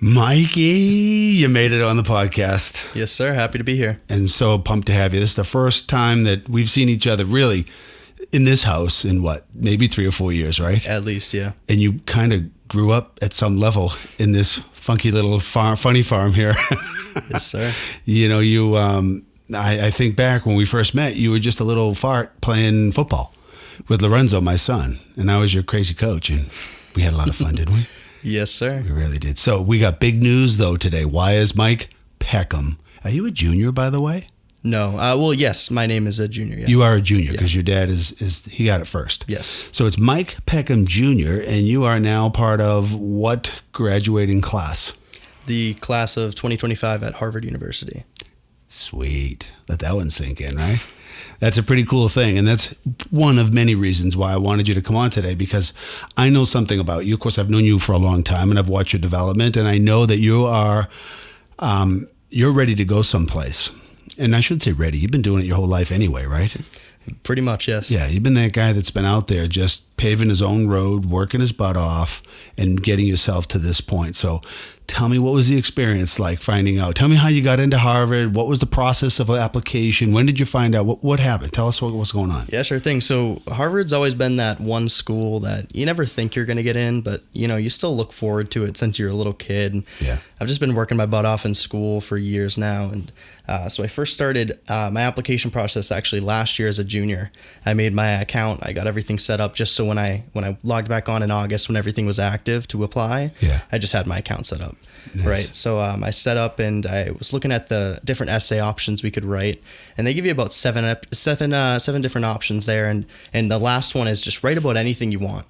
Mikey, you made it on the podcast. Yes, sir. Happy to be here. And so pumped to have you. This is the first time that we've seen each other really in this house in maybe 3 or 4 years, right? At least, yeah. And you kind of grew up at some level in this funky little funny farm here. Yes, sir. I think back when we first met, you were just a little fart playing football with Lorenzo, my son. And I was your crazy coach. And we had a lot of fun, didn't we? Yes, sir. We really did. So we got big news, though, today. Why is Mike Peckham? Are you a junior, by the way? No. Well, yes, my name is a junior. Yeah. You are a junior because your dad he got it first. Yes. So it's Mike Peckham Jr., and you are now part of what graduating class? The class of 2025 at Harvard University. Sweet. Let that one sink in, right? That's a pretty cool thing. And that's one of many reasons why I wanted you to come on today, because I know something about you. Of course, I've known you for a long time and I've watched your development, and I know that you are, you're ready to go someplace. And I should say ready. You've been doing it your whole life anyway, right? Pretty much, yes. Yeah. You've been that guy that's been out there just paving his own road, working his butt off, and getting yourself to this point. So tell me, what was the experience like finding out? Tell me how you got into Harvard. What was the process of application? When did you find out? What happened? Tell us what's going on. Yeah, sure thing. So Harvard's always been that one school that you never think you're going to get in, but you still look forward to it since you're a little kid. Yeah. I've just been working my butt off in school for years now. And so I first started my application process actually last year as a junior. I made my account. I got everything set up just so when I logged back on in August, when everything was active to apply, I just had my account set up. Nice. Right. So I set up and I was looking at the different essay options we could write, and they give you about seven different options there. And the last one is just write about anything you want.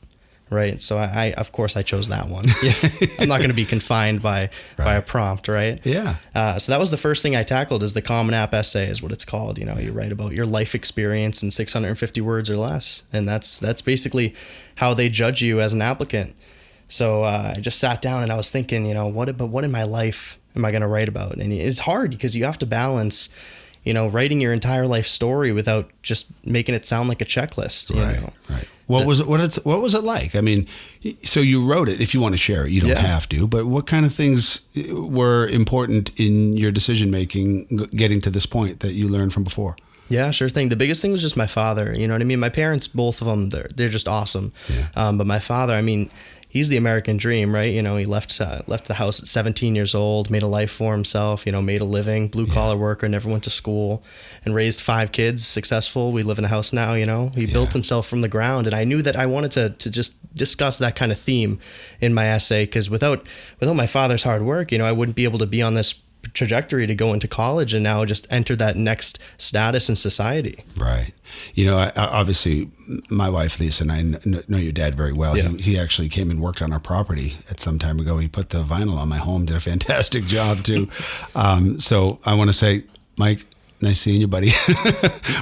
Right. So I of course I chose that one. I'm not going to be confined by a prompt. Right. Yeah. So that was the first thing I tackled, is the Common App essay is what it's called. You write about your life experience in 650 words or less. And that's basically how they judge you as an applicant. So I just sat down and I was thinking, what in my life am I going to write about? And it's hard because you have to balance, writing your entire life story without just making it sound like a checklist. Right. What was it like? I mean, so you wrote it. If you want to share it, you don't have to. But what kind of things were important in your decision making, getting to this point that you learned from before? Yeah, sure thing. The biggest thing was just my father. You know what I mean? My parents, both of them, they're just awesome. Yeah. But my father, he's the American dream, right? He left the house at 17 years old, made a life for himself, made a living, blue collar worker, never went to school, and raised 5 kids, successful. We live in a house now, He built himself from the ground, and I knew that I wanted to just discuss that kind of theme in my essay, because without my father's hard work, I wouldn't be able to be on this trajectory to go into college and now just enter that next status in society. Right. Obviously, my wife, Lisa, and I know your dad very well. Yeah. He actually came and worked on our property at some time ago. He put the vinyl on my home, did a fantastic job, too. So I want to say, Mike, nice seeing you, buddy.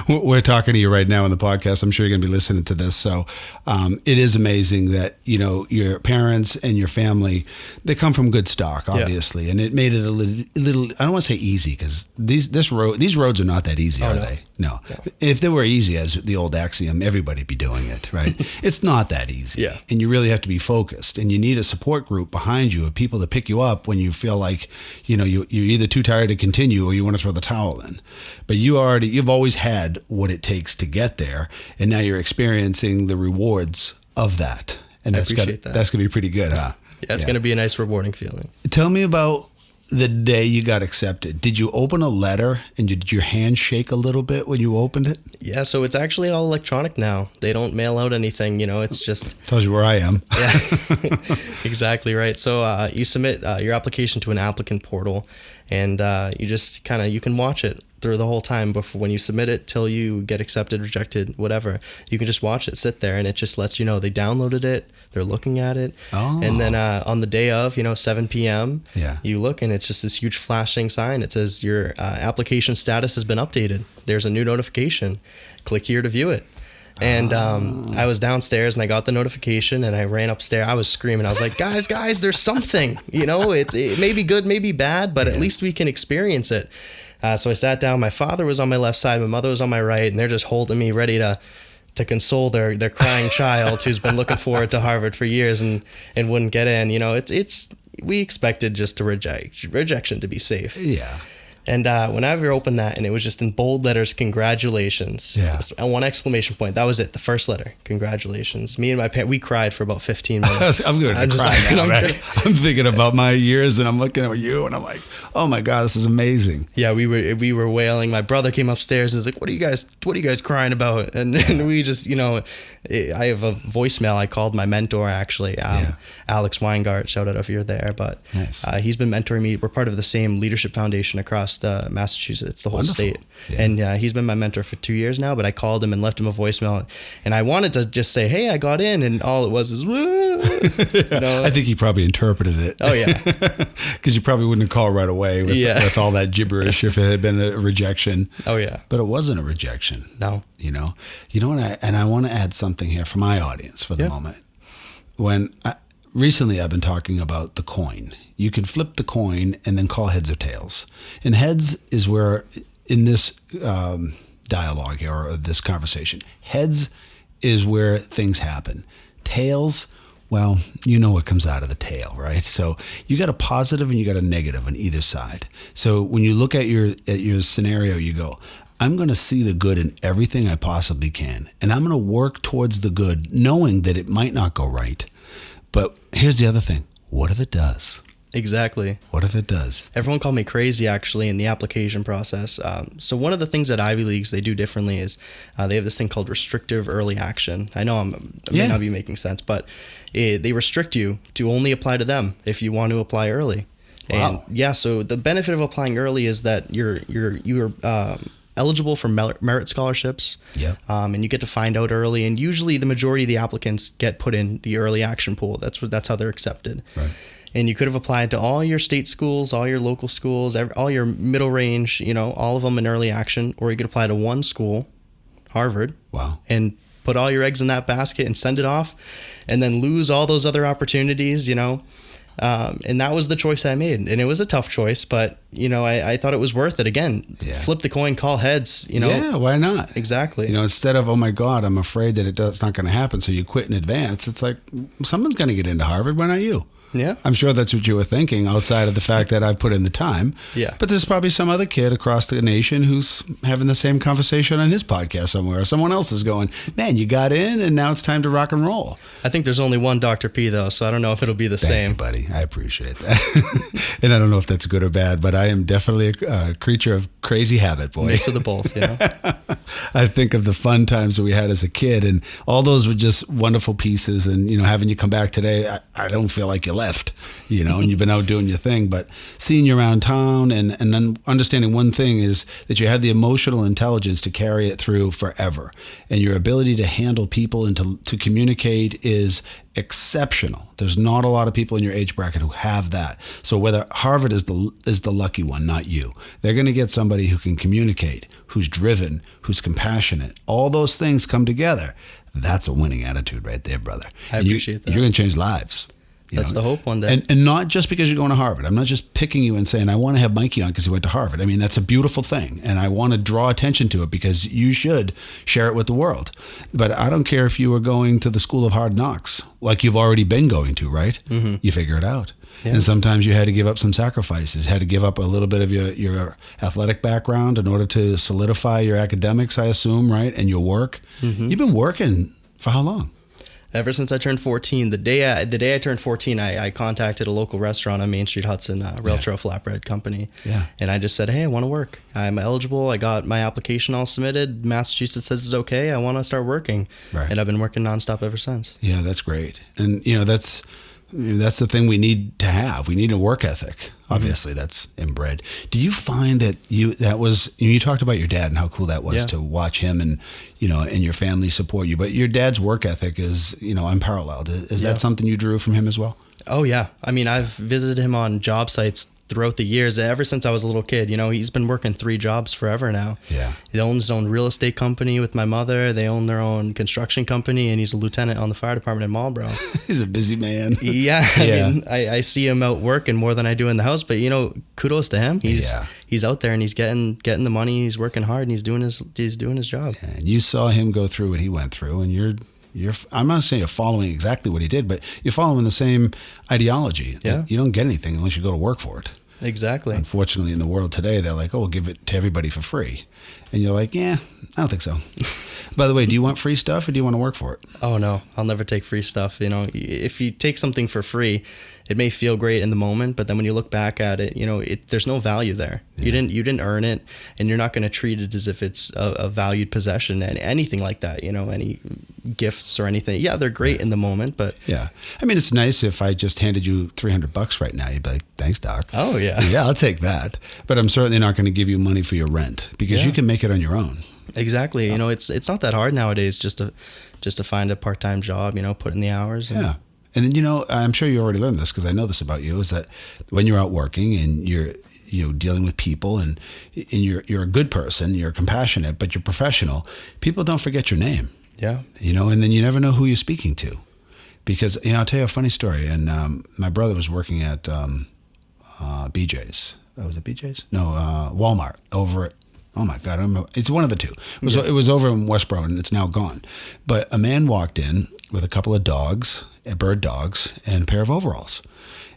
We're talking to you right now on the podcast. I'm sure you're going to be listening to this. So it is amazing that, your parents and your family, they come from good stock, obviously. Yeah. And it made it a little, I don't want to say easy, because these roads are not that easy, are they? No. If they were easy, as the old axiom, everybody'd be doing it, right? It's not that easy. Yeah. And you really have to be focused. And you need a support group behind you of people to pick you up when you feel like, you're either too tired to continue or you want to throw the towel in. But you've always had what it takes to get there, and now you're experiencing the rewards of that. And that's going to be pretty good, huh? Yeah, it's going to be a nice, rewarding feeling. Tell me about the day you got accepted. Did you open a letter, and did your hand shake a little bit when you opened it? Yeah, so it's actually all electronic now. They don't mail out anything, it's just... Tells you where I am. Yeah, exactly right. So you submit your application to an applicant portal, and you just you can watch it through the whole time before when you submit it till you get accepted, rejected, whatever. You can just watch it sit there, and it just lets you know they downloaded it, they're looking at it. Oh. And then on the day of, 7 p.m., yeah, you look and it's just this huge flashing sign. It says your application status has been updated. There's a new notification. Click here to view it. And I was downstairs and I got the notification and I ran upstairs. I was screaming. I was like, guys, there's something, it may be good, may be bad, but at least we can experience it. So I sat down. My father was on my left side. My mother was on my right, and they're just holding me ready to console their crying child who's been looking forward to Harvard for years and wouldn't get in. It's we expected just to rejection to be safe. Yeah. And whenever you opened that, and it was just in bold letters, congratulations. Yeah. Just one exclamation point. That was it. The first letter, congratulations. Me and my parents, we cried for about 15 minutes. I'm going to cry now, right? I'm thinking about my years, and I'm looking at you, and I'm like, oh my God, this is amazing. Yeah, we were wailing. My brother came upstairs and was like, what are you guys crying about? And we just, I have a voicemail. I called my mentor, actually, Alex Weingart. Shout out if you're there. But nice. He's been mentoring me. We're part of the same leadership foundation across the Massachusetts, the whole Wonderful. state. Yeah. And he's been my mentor for 2 years now, but I called him and left him a voicemail, and I wanted to just say, hey, I got in, and all it was is, I think he probably interpreted it. Oh, yeah. Because you probably wouldn't have called right away with all that gibberish if it had been a rejection. Oh, yeah. But it wasn't a rejection. No. You know what? I want to add something here for my audience for the moment. Recently I've been talking about the coin. You can flip the coin and then call heads or tails. And heads is where, in this dialogue here, or this conversation, heads is where things happen. Tails, well, you know what comes out of the tail, right? So you got a positive and you got a negative on either side. So when you look at your scenario, you go, I'm going to see the good in everything I possibly can. And I'm going to work towards the good, knowing that it might not go right. But here's the other thing. What if it does? Exactly. What if it does? Everyone called me crazy, actually, in the application process. So one of the things that Ivy Leagues, they do differently is they have this thing called restrictive early action. I know I may not be making sense, but they restrict you to only apply to them if you want to apply early. Wow. And so the benefit of applying early is that you're eligible for merit scholarships. Yep. And you get to find out early. And usually the majority of the applicants get put in the early action pool. That's how they're accepted. Right. And you could have applied to all your state schools, all your local schools, all your middle range, all of them in early action, or you could apply to one school, Harvard. Wow. And put all your eggs in that basket and send it off, and then lose all those other opportunities, And that was the choice I made. And it was a tough choice, but, I thought it was worth it. Again, flip the coin, call heads, Yeah, why not? Exactly. Instead of, oh my God, I'm afraid that it's not going to happen, so you quit in advance. It's like, someone's going to get into Harvard. Why not you? Yeah. I'm sure that's what you were thinking, outside of the fact that I've put in the time. Yeah. But there's probably some other kid across the nation who's having the same conversation on his podcast somewhere. Someone else is going, man, you got in and now it's time to rock and roll. I think there's only one Dr. P, though, so I don't know if it'll be the same. Thank you, buddy. I appreciate that. And I don't know if that's good or bad, but I am definitely a creature of crazy habit, boy. Mix of the both, I think of the fun times that we had as a kid, and all those were just wonderful pieces. And, having you come back today, I don't feel like you left. And you've been out doing your thing, but seeing you around town and then understanding one thing is that you have the emotional intelligence to carry it through forever. And your ability to handle people and to communicate is exceptional. There's not a lot of people in your age bracket who have that. So whether Harvard is the lucky one, not you, they're going to get somebody who can communicate, who's driven, who's compassionate. All those things come together. That's a winning attitude right there, brother. I appreciate that. You're going to change lives. That's the hope one day. And not just because you're going to Harvard. I'm not just picking you and saying, I want to have Mikey on because he went to Harvard. I mean, that's a beautiful thing. And I want to draw attention to it because you should share it with the world. But I don't care if you were going to the School of Hard Knocks, like you've already been going to, right? Mm-hmm. You figure it out. Yeah. And sometimes you had to give up some sacrifices, had to give up a little bit of your athletic background in order to solidify your academics, I assume, right? And your work. Mm-hmm. You've been working for how long? Ever since I turned 14, the day I turned 14, I contacted a local restaurant on Main Street, Hudson, Rail Trail Flatbread Company. Yeah. And I just said, hey, I want to work. I'm eligible. I got my application all submitted. Massachusetts says it's okay. I want to start working. Right. And I've been working nonstop ever since. Yeah, that's great. And, that's the thing we need to have. We need a work ethic. Obviously, that's inbred. Do you find that you talked about your dad and how cool that was to watch him and your family support you, but your dad's work ethic is, unparalleled. Is that something you drew from him as well? Oh, yeah. I mean, I've visited him on job sites throughout the years, ever since I was a little kid. He's been working 3 jobs forever now. Yeah. He owns his own real estate company with my mother. They own their own construction company, and he's a lieutenant on the fire department in Marlboro. He's a busy man. Yeah. I mean, I see him out working more than I do in the house, but kudos to him. He's out there and he's getting the money. He's working hard and he's doing his job. Yeah, and you saw him go through what he went through, and I'm not saying you're following exactly what he did, but you're following the same ideology. Yeah. You don't get anything unless you go to work for it. Exactly. Unfortunately, in the world today, they're like, oh, we'll give it to everybody for free. And you're like, yeah, I don't think so. By the way, do you want free stuff or do you want to work for it? Oh, no, I'll never take free stuff. You know, if you take something for free, it may feel great in the moment, but then when you look back at it, you know, there's no value there. Yeah. You didn't earn it, and you're not going to treat it as if it's a valued possession and anything like that. You know, any gifts or anything. Yeah, they're great in the moment, but yeah, I mean, it's nice if I just handed you $300 right now. You'd be like, thanks, Doc. Oh yeah, yeah, I'll take that. But I'm certainly not going to give you money for your rent because you can make it on your own. Exactly. You know, it's not that hard nowadays just to find a part-time job, you know, put in the hours. Yeah. And then, you know, I'm sure you already learned this because I know this about you, is that when you're out working and you're, you know, dealing with people and you're a good person, you're compassionate, but you're professional, people don't forget your name. Yeah. You know, and then you never know who you're speaking to. Because, you know, I'll tell you a funny story. And my brother was working at BJ's. Was it BJ's? No, Walmart over at, oh my God, I don't know. It's one of the two. It was over in Westboro and it's now gone. But a man walked in with a couple of dogs, bird dogs, and a pair of overalls.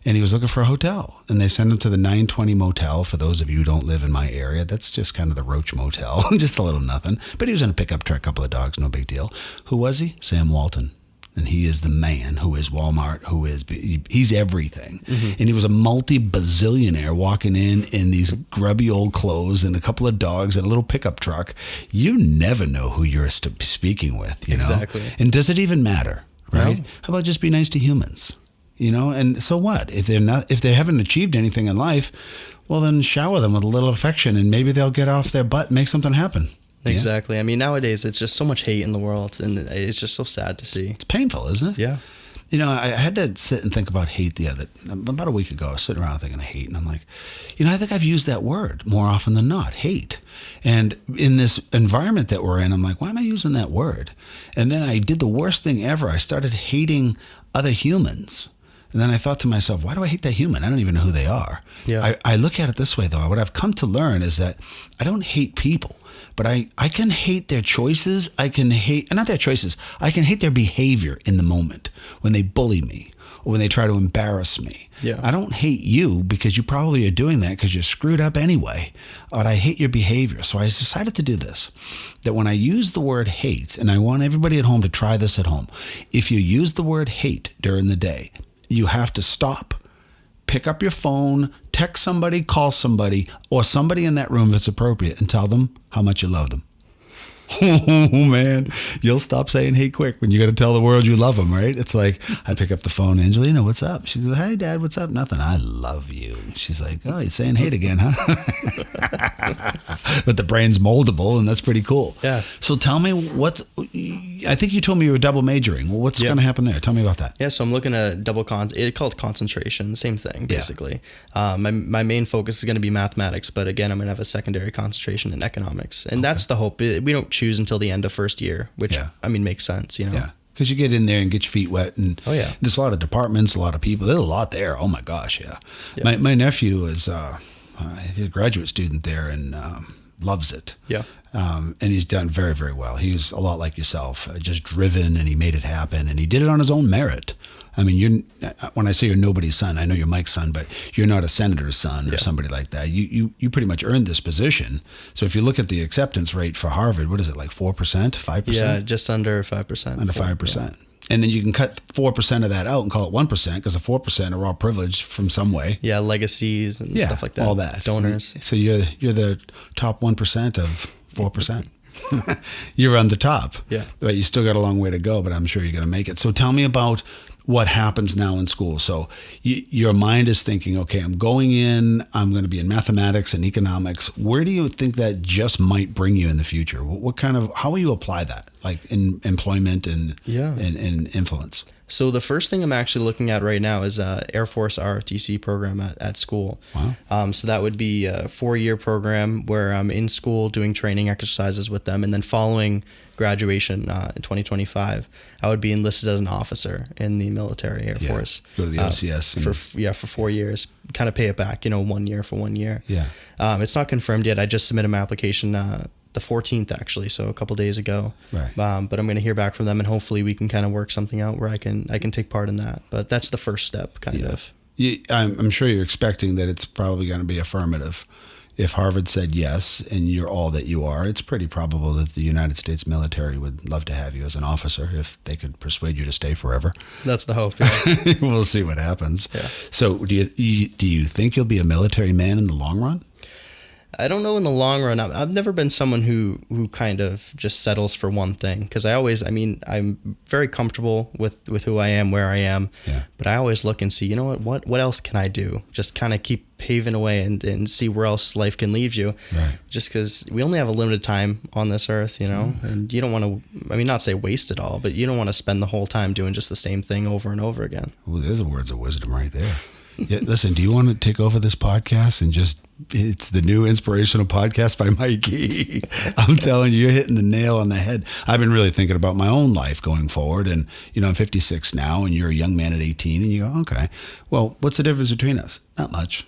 And he was looking for a hotel. And they sent him to the 920 Motel. For those of you who don't live in my area, that's just kind of the Roach Motel. Just a little nothing. But he was in a pickup truck, a couple of dogs, no big deal. Who was he? Sam Walton. And he is the man who is Walmart, he's everything. Mm-hmm. And he was a multi-bazillionaire walking in these grubby old clothes and a couple of dogs and a little pickup truck. You never know who you're speaking with, you know? Exactly. And does it even matter, right? No. How about just be nice to humans, you know? And so what? If they haven't achieved anything in life, well, then shower them with a little affection and maybe they'll get off their butt and make something happen. Exactly. I mean, nowadays it's just so much hate in the world, and it's just so sad to see. It's painful, isn't it? Yeah. You know, I had to sit and think about hate about a week ago. I was sitting around thinking of hate, and I'm like, you know, I think I've used that word more often than not, hate. And in this environment that we're in, I'm like, why am I using that word? And then I did the worst thing ever. I started hating other humans. And then I thought to myself, why do I hate that human? I don't even know who they are. Yeah. I look at it this way, though. What I've come to learn is that I don't hate people. But I can hate their choices. I can hate their behavior in the moment when they bully me or when they try to embarrass me. Yeah. I don't hate you because you probably are doing that because you're screwed up anyway. But I hate your behavior. So I decided to do this, that when I use the word hate, and I want everybody at home to try this at home, if you use the word hate during the day, you have to stop, pick up your phone, text somebody, call somebody, or somebody in that room if it's appropriate, and tell them how much you love them. Oh, man. You'll stop saying hate quick when you got to tell the world you love them, right? It's like, I pick up the phone, Angelina, what's up? She goes, hey, Dad, what's up? Nothing. I love you. She's like, oh, you're saying hate again, huh? But the brain's moldable, and that's pretty cool. Yeah. So tell me I think you told me you were double majoring. Well, what's going to happen there? Tell me about that. Yeah, so I'm looking at it's called concentration, same thing, basically. Yeah. My main focus is going to be mathematics, but again, I'm going to have a secondary concentration in economics. And that's the hope. We don't choose until the end of first year, which, I mean, makes sense, you know? Yeah. Because you get in there and get your feet wet. And there's a lot of departments, a lot of people. There's a lot there. Oh, my gosh, yeah. My nephew is he's a graduate student there and loves it. Yeah. And he's done very, very well. He's a lot like yourself, just driven, and he made it happen. And he did it on his own merit. I mean, when I say you're nobody's son, I know you're Mike's son, but you're not a senator's son or somebody like that. You pretty much earned this position. So if you look at the acceptance rate for Harvard, what is it, like 4%, 5%? Yeah, just under 5%. Under 5%. Yeah. And then you can cut 4% of that out and call it 1% because the 4% are all privileged from some way. Yeah, legacies and stuff like that. All that. Donors. So you're the top 1% of 4%. You're on the top. Yeah. But you still got a long way to go, but I'm sure you're going to make it. So tell me about what happens now in school. So your mind is thinking, okay, I'm going in, I'm going to be in mathematics and economics. Where do you think that just might bring you in the future? How will you apply that, like in employment and influence? So the first thing I'm actually looking at right now is Air Force ROTC program at school. Wow. So that would be a 4-year program where I'm in school doing training exercises with them, and then following graduation in 2025, I would be enlisted as an officer in the military Air Force. Go to the OCS. For 4 years, kind of pay it back, 1 year for 1 year. Yeah. It's not confirmed yet. I just submitted my application the 14th actually, so a couple days ago. Right. But I'm going to hear back from them, and hopefully we can kind of work something out where I can take part in that. But that's the first step, kind of. I'm sure you're expecting that it's probably going to be affirmative. If Harvard said yes and you're all that you are, it's pretty probable that the United States military would love to have you as an officer if they could persuade you to stay forever. That's the hope. Yeah. We'll see what happens. Yeah. So do you think you'll be a military man in the long run? I don't know in the long run. I've never been someone who kind of just settles for one thing, because I'm very comfortable with who I am, where I am. Yeah. But I always look and see, you know what else can I do? Just kind of keep paving away and see where else life can leave you. Right. Just because we only have a limited time on this earth, and you don't want to, not say waste it all, but you don't want to spend the whole time doing just the same thing over and over again. Well, there's the words of wisdom right there. Yeah, listen, do you want to take over this podcast and it's the new inspirational podcast by Mikey? I'm telling you, you're hitting the nail on the head. I've been really thinking about my own life going forward. And, I'm 56 now and you're a young man at 18 and you go, okay, well, what's the difference between us? Not much.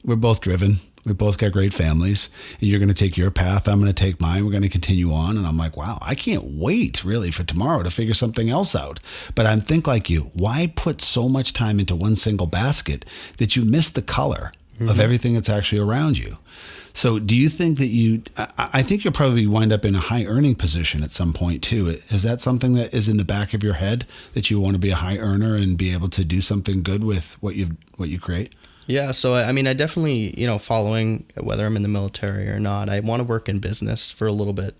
We're both driven. We both got great families, and you're going to take your path. I'm going to take mine. We're going to continue on. And I'm like, wow, I can't wait really for tomorrow to figure something else out. But I think like you, why put so much time into one single basket that you miss the color of everything that's actually around you? So do you think that I think you'll probably wind up in a high earning position at some point too. Is that something that is in the back of your head, that you want to be a high earner and be able to do something good with what you create? Yeah, so I definitely, following whether I'm in the military or not, I want to work in business for a little bit,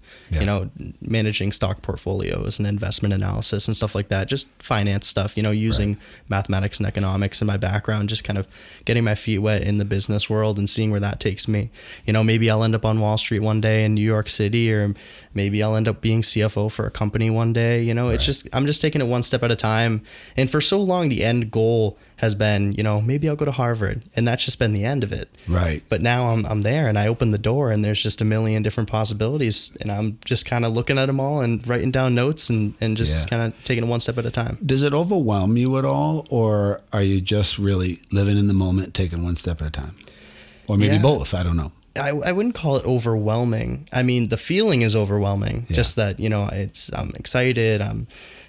managing stock portfolios and investment analysis and stuff like that, just finance stuff, using mathematics and economics in my background, just kind of getting my feet wet in the business world and seeing where that takes me. Maybe I'll end up on Wall Street one day in New York City, or maybe I'll end up being CFO for a company one day. It's I'm just taking it one step at a time. And for so long, the end goal has been, maybe I'll go to Harvard, and that's just been the end of it. Right. But now I'm there, and I open the door, and there's just a million different possibilities, and I'm just kind of looking at them all and writing down notes and just kind of taking it one step at a time. Does it overwhelm you at all, or are you just really living in the moment, taking one step at a time? Or maybe both, I don't know. I wouldn't call it overwhelming. The feeling is overwhelming. Just that, I'm excited. I'm,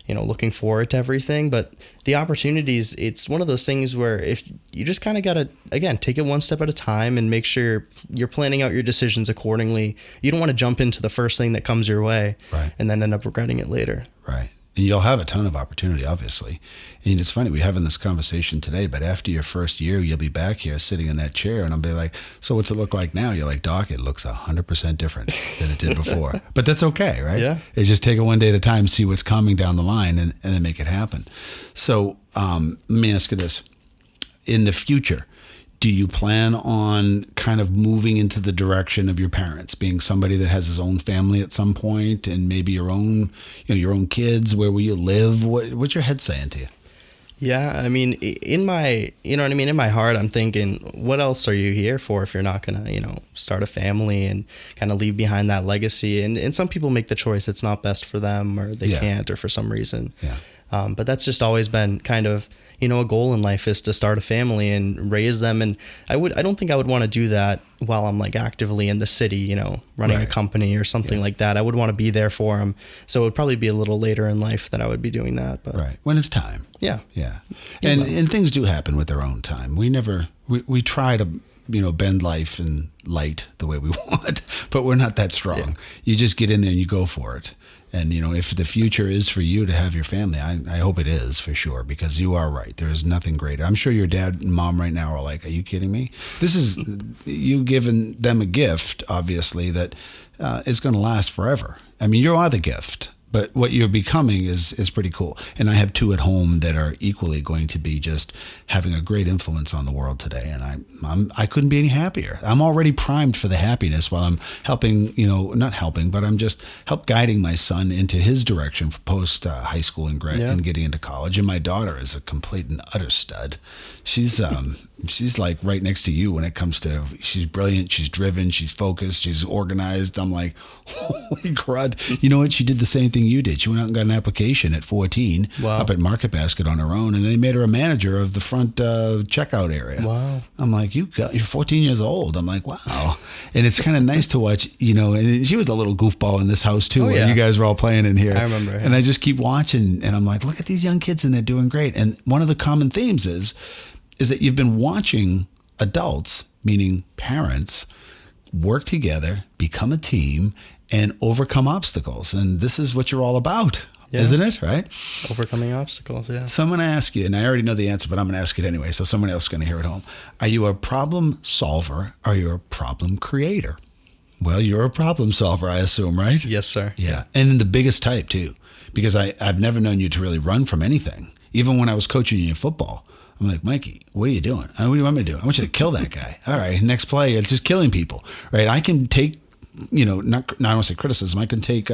looking forward to everything. But the opportunities, it's one of those things where if you just kind of got to, again, take it one step at a time and make sure you're planning out your decisions accordingly. You don't want to jump into the first thing that comes your way and then end up regretting it later. Right. And you'll have a ton of opportunity, obviously. And it's funny, we're having this conversation today, but after your first year, you'll be back here sitting in that chair, and I'll be like, so what's it look like now? You're like, Doc, it looks 100% different than it did before. But that's okay, right? Yeah. It's just take it one day at a time, see what's coming down the line, and then make it happen. So let me ask you this. In the future, do you plan on kind of moving into the direction of your parents, being somebody that has his own family at some point, and maybe your own kids? Where will you live? What's your head saying to you? Yeah, in my, in my heart, I'm thinking, what else are you here for if you're not gonna, start a family and kind of leave behind that legacy? And some people make the choice it's not best for them, or they can't, or for some reason. Yeah. But that's just always been kind of, a goal in life is to start a family and raise them. And I don't think I would want to do that while I'm like actively in the city, running a company or something like that. I would want to be there for them. So it would probably be a little later in life that I would be doing that. But when it's time. Yeah. Yeah. And things do happen with their own time. We try to, bend life and light the way we want, but we're not that strong. Yeah. You just get in there and you go for it. And, if the future is for you to have your family, I hope it is for sure, because you are right. There is nothing greater. I'm sure your dad and mom right now are like, are you kidding me? This is you giving them a gift, obviously, that is going to last forever. You are the gift. But what you're becoming is pretty cool. And I have two at home that are equally going to be just having a great influence on the world today. And I couldn't be any happier. I'm already primed for the happiness while I'm helping, not helping, but I'm just guiding my son into his direction for post high school and getting into college. And my daughter is a complete and utter stud. She's like right next to you when it comes to, she's brilliant, she's driven, she's focused, she's organized. I'm like, holy crud. You know what? She did the same thing thing you did. She went out and got an application at 14 Wow. up at Market Basket on her own, and they made her a manager of the front checkout area. Wow. I'm like, you're 14 years old. I'm like, wow. And it's kind of nice to watch, and she was a little goofball in this house too, Oh, where yeah. you guys were all playing in here. I remember, yeah. And I just keep watching, and I'm like, look at these young kids, and they're doing great. And one of the common themes is that you've been watching adults, meaning parents, work together, become a team, and overcome obstacles. And this is what you're all about, isn't it? Right? Overcoming obstacles, yeah. So I'm going to ask you, and I already know the answer, but I'm going to ask it anyway, so someone else is going to hear it home. Are you a problem solver or are you a problem creator? Well, you're a problem solver, I assume, right? Yes, sir. Yeah. And in the biggest type, too, because I've never known you to really run from anything. Even when I was coaching you in football, I'm like, Mikey, what are you doing? What do you want me to do? I want you to kill that guy. All right, next play, it's just killing people, right? I can take, not I don't want to say criticism. I can take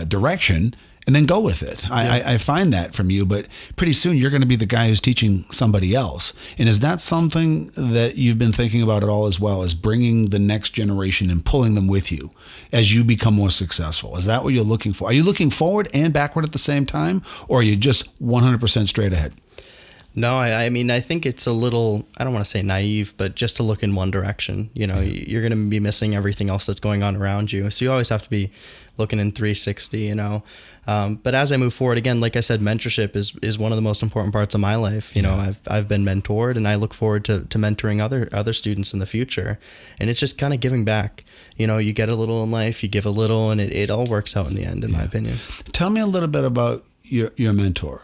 direction and then go with it. I find that from you, but pretty soon you're going to be the guy who's teaching somebody else. And is that something that you've been thinking about at all as well, as bringing the next generation and pulling them with you as you become more successful? Is that what you're looking for? Are you looking forward and backward at the same time, or are you just 100% straight ahead? No, I mean, I think it's a little, I don't want to say naive, but just to look in one direction. You're going to be missing everything else that's going on around you. So you always have to be looking in 360, But as I move forward, again, like I said, mentorship is one of the most important parts of my life. I've been mentored, and I look forward to mentoring other students in the future. And it's just kind of giving back. You get a little in life, you give a little, and it all works out in the end, in my opinion. Tell me a little bit about your mentor.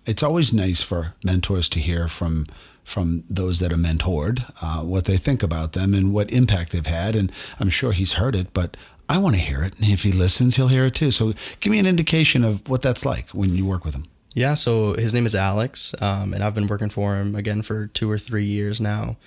It's always nice for mentors to hear from those that are mentored, what they think about them and what impact they've had. And I'm sure he's heard it, but I want to hear it. And if he listens, he'll hear it too. So give me an indication of what that's like when you work with him. Yeah, so his name is Alex, and I've been working for him, again, for 2 or 3 years now.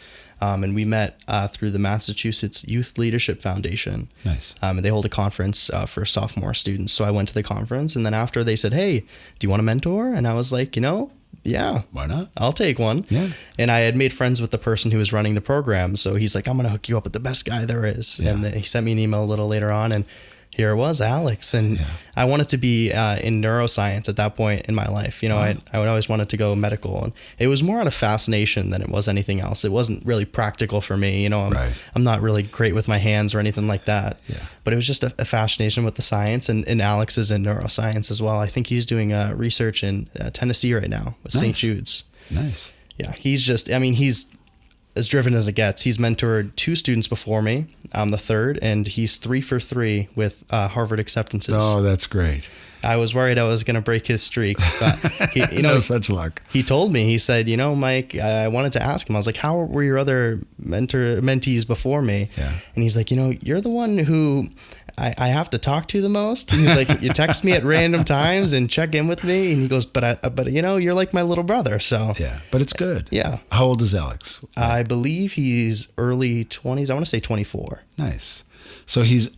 And we met through the Massachusetts Youth Leadership Foundation. Nice. And they hold a conference for sophomore students. So I went to the conference, and then after they said, hey, do you want a mentor? And I was like, yeah. Why not? I'll take one. Yeah. And I had made friends with the person who was running the program. So he's like, I'm going to hook you up with the best guy there is. Yeah. And then he sent me an email a little later on, and here it was, Alex. And I wanted to be in neuroscience at that point in my life. I would always wanted to go medical, and it was more out of fascination than it was anything else. It wasn't really practical for me. I'm not really great with my hands or anything like that. Yeah. But it was just a fascination with the science, and Alex is in neuroscience as well. I think he's doing research in Tennessee right now with St. Jude's. Nice. Yeah, he's as driven as it gets. He's mentored 2 students before me. I'm the third, and he's 3 for 3 with Harvard acceptances. Oh, that's great. I was worried I was going to break his streak, but he, no such luck. He told me, he said, Mike, I wanted to ask him. I was like, how were your other mentees before me? Yeah. And he's like, you're the one who I have to talk to the most. And he's like, you text me at random times and check in with me. And he goes, but you're like my little brother. So yeah, but it's good. Yeah. How old is Alex? I believe he's early 20s. I want to say 24. Nice. So he's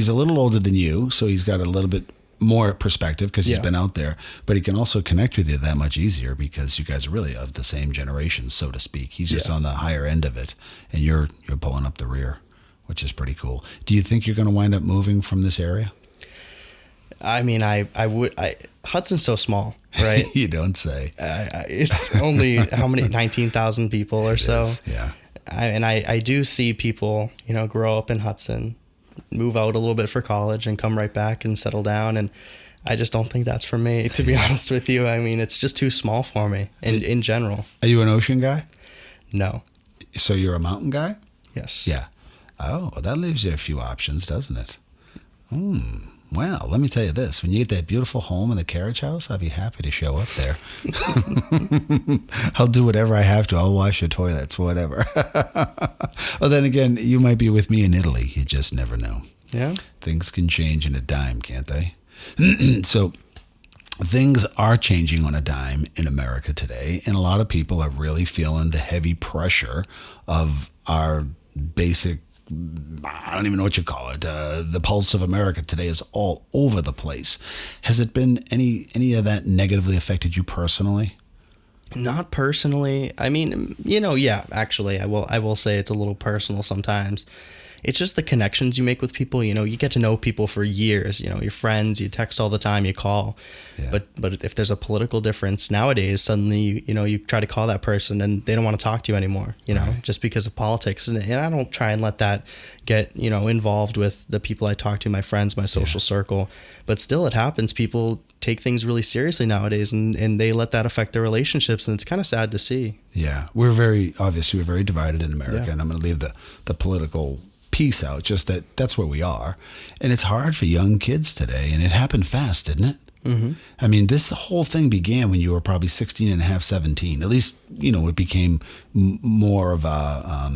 a little older than you. So he's got a little bit more perspective because he's been out there, but he can also connect with you that much easier because you guys are really of the same generation, so to speak. He's just on the higher end of it, and you're pulling up the rear, which is pretty cool. Do you think you're going to wind up moving from this area? I mean, I would. Hudson's so small, right? You don't say. It's only how many 19,000 people or so. Yeah. I do see people, grow up in Hudson, move out a little bit for college, and come right back and settle down. And I just don't think that's for me, to be honest with you. I mean, it's just too small for me in general. Are you an ocean guy? No. So you're a mountain guy? Yes. Yeah. Oh, well, that leaves you a few options, doesn't it? Well, let me tell you this. When you get that beautiful home in the carriage house, I'll be happy to show up there. I'll do whatever I have to. I'll wash your toilets, whatever. Well, then again, you might be with me in Italy. You just never know. Yeah. Things can change in a dime, can't they? So things are changing on a dime in America today, and a lot of people are really feeling the heavy pressure of our basic, I don't even know what you call it. The pulse of America today is all over the place. Has it been any of that negatively affected you personally? Not personally. I mean, yeah, actually, I will say it's a little personal sometimes. it's just the connections you make with people. You know, you get to know people for years. You know, your friends, you text all the time, you call. Yeah. But if there's a political difference nowadays, suddenly, you know, you try to call that person and they don't want to talk to you anymore, you know, just because of politics. And I don't try and let that get, you know, involved with the people I talk to, my friends, my social circle. But still, it happens. People take things really seriously nowadays, and they let that affect their relationships, and it's kind of sad to see. Yeah, we're very divided in America, and I'm going to leave the political piece out, just that's where we are. And it's hard for young kids today, and it happened fast, didn't it? Mm-hmm. I mean, this whole thing began when you were probably 16 and a half, 17. At least, you know, it became more of a,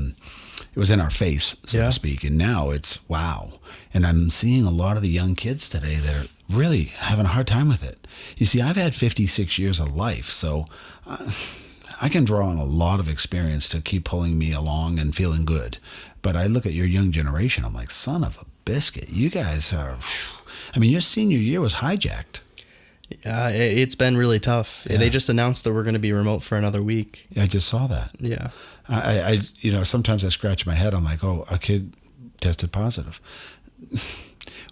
it was in our face, so to speak. And now it's, wow. And I'm seeing a lot of the young kids today that are really having a hard time with it. You see, I've had 56 years of life, so I can draw on a lot of experience to keep pulling me along and feeling good. But I look at your young generation, I'm like, son of a biscuit. You guys are, I mean, your senior year was hijacked. Yeah, it's been really tough. Yeah. They just announced that we're going to be remote for another week. I just saw that. Yeah. I you know, sometimes I scratch my head. I'm like, oh, a kid tested positive.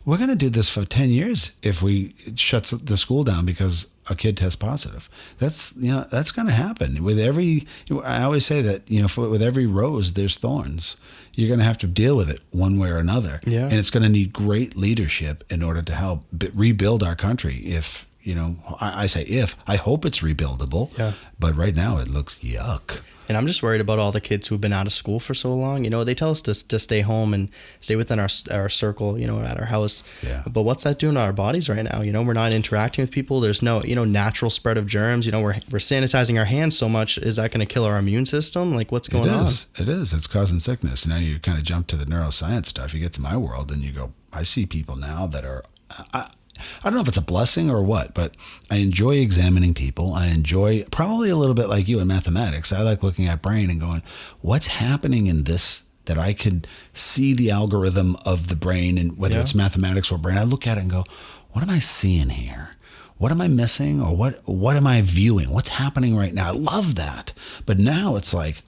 We're going to do this for 10 years if we shut the school down because a kid tests positive. That's, you know, that's going to happen. With every, I always say that, you know, with every rose, there's thorns. You're going to have to deal with it one way or another. Yeah. And it's going to need great leadership in order to help rebuild our country. If, you know, I say if, I hope it's rebuildable. Yeah. But right now it looks yuck. And I'm just worried about all the kids who've been out of school for so long. You know, they tell us to stay home and stay within our circle, you know, at our house. Yeah. But what's that doing to our bodies right now? You know, we're not interacting with people. There's no, you know, natural spread of germs. You know, we're sanitizing our hands so much. Is that going to kill our immune system? Like, what's going on? It is. It's causing sickness. Now you kind of jump to the neuroscience stuff. You get to my world and you go, I see people now that are... I don't know if it's a blessing or what, but I enjoy examining people. I enjoy, probably a little bit like you in mathematics, I like looking at brain and going, what's happening in this that I could see the algorithm of the brain, and whether it's mathematics or brain, I look at it and go, what am I seeing here? What am I missing? Or what am I viewing? What's happening right now? I love that. But now it's like,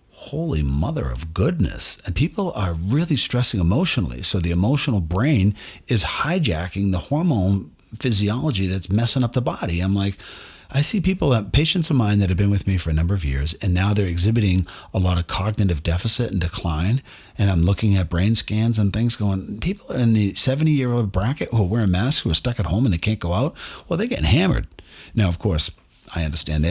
holy mother of goodness. And people are really stressing emotionally. So the emotional brain is hijacking the hormone physiology that's messing up the body. I'm like, I see people, patients of mine that have been with me for a number of years, and now they're exhibiting a lot of cognitive deficit and decline. And I'm looking at brain scans and things going, people in the 70-year-old bracket who are wearing masks, who are stuck at home and they can't go out, well, they're getting hammered. Now, of course, I understand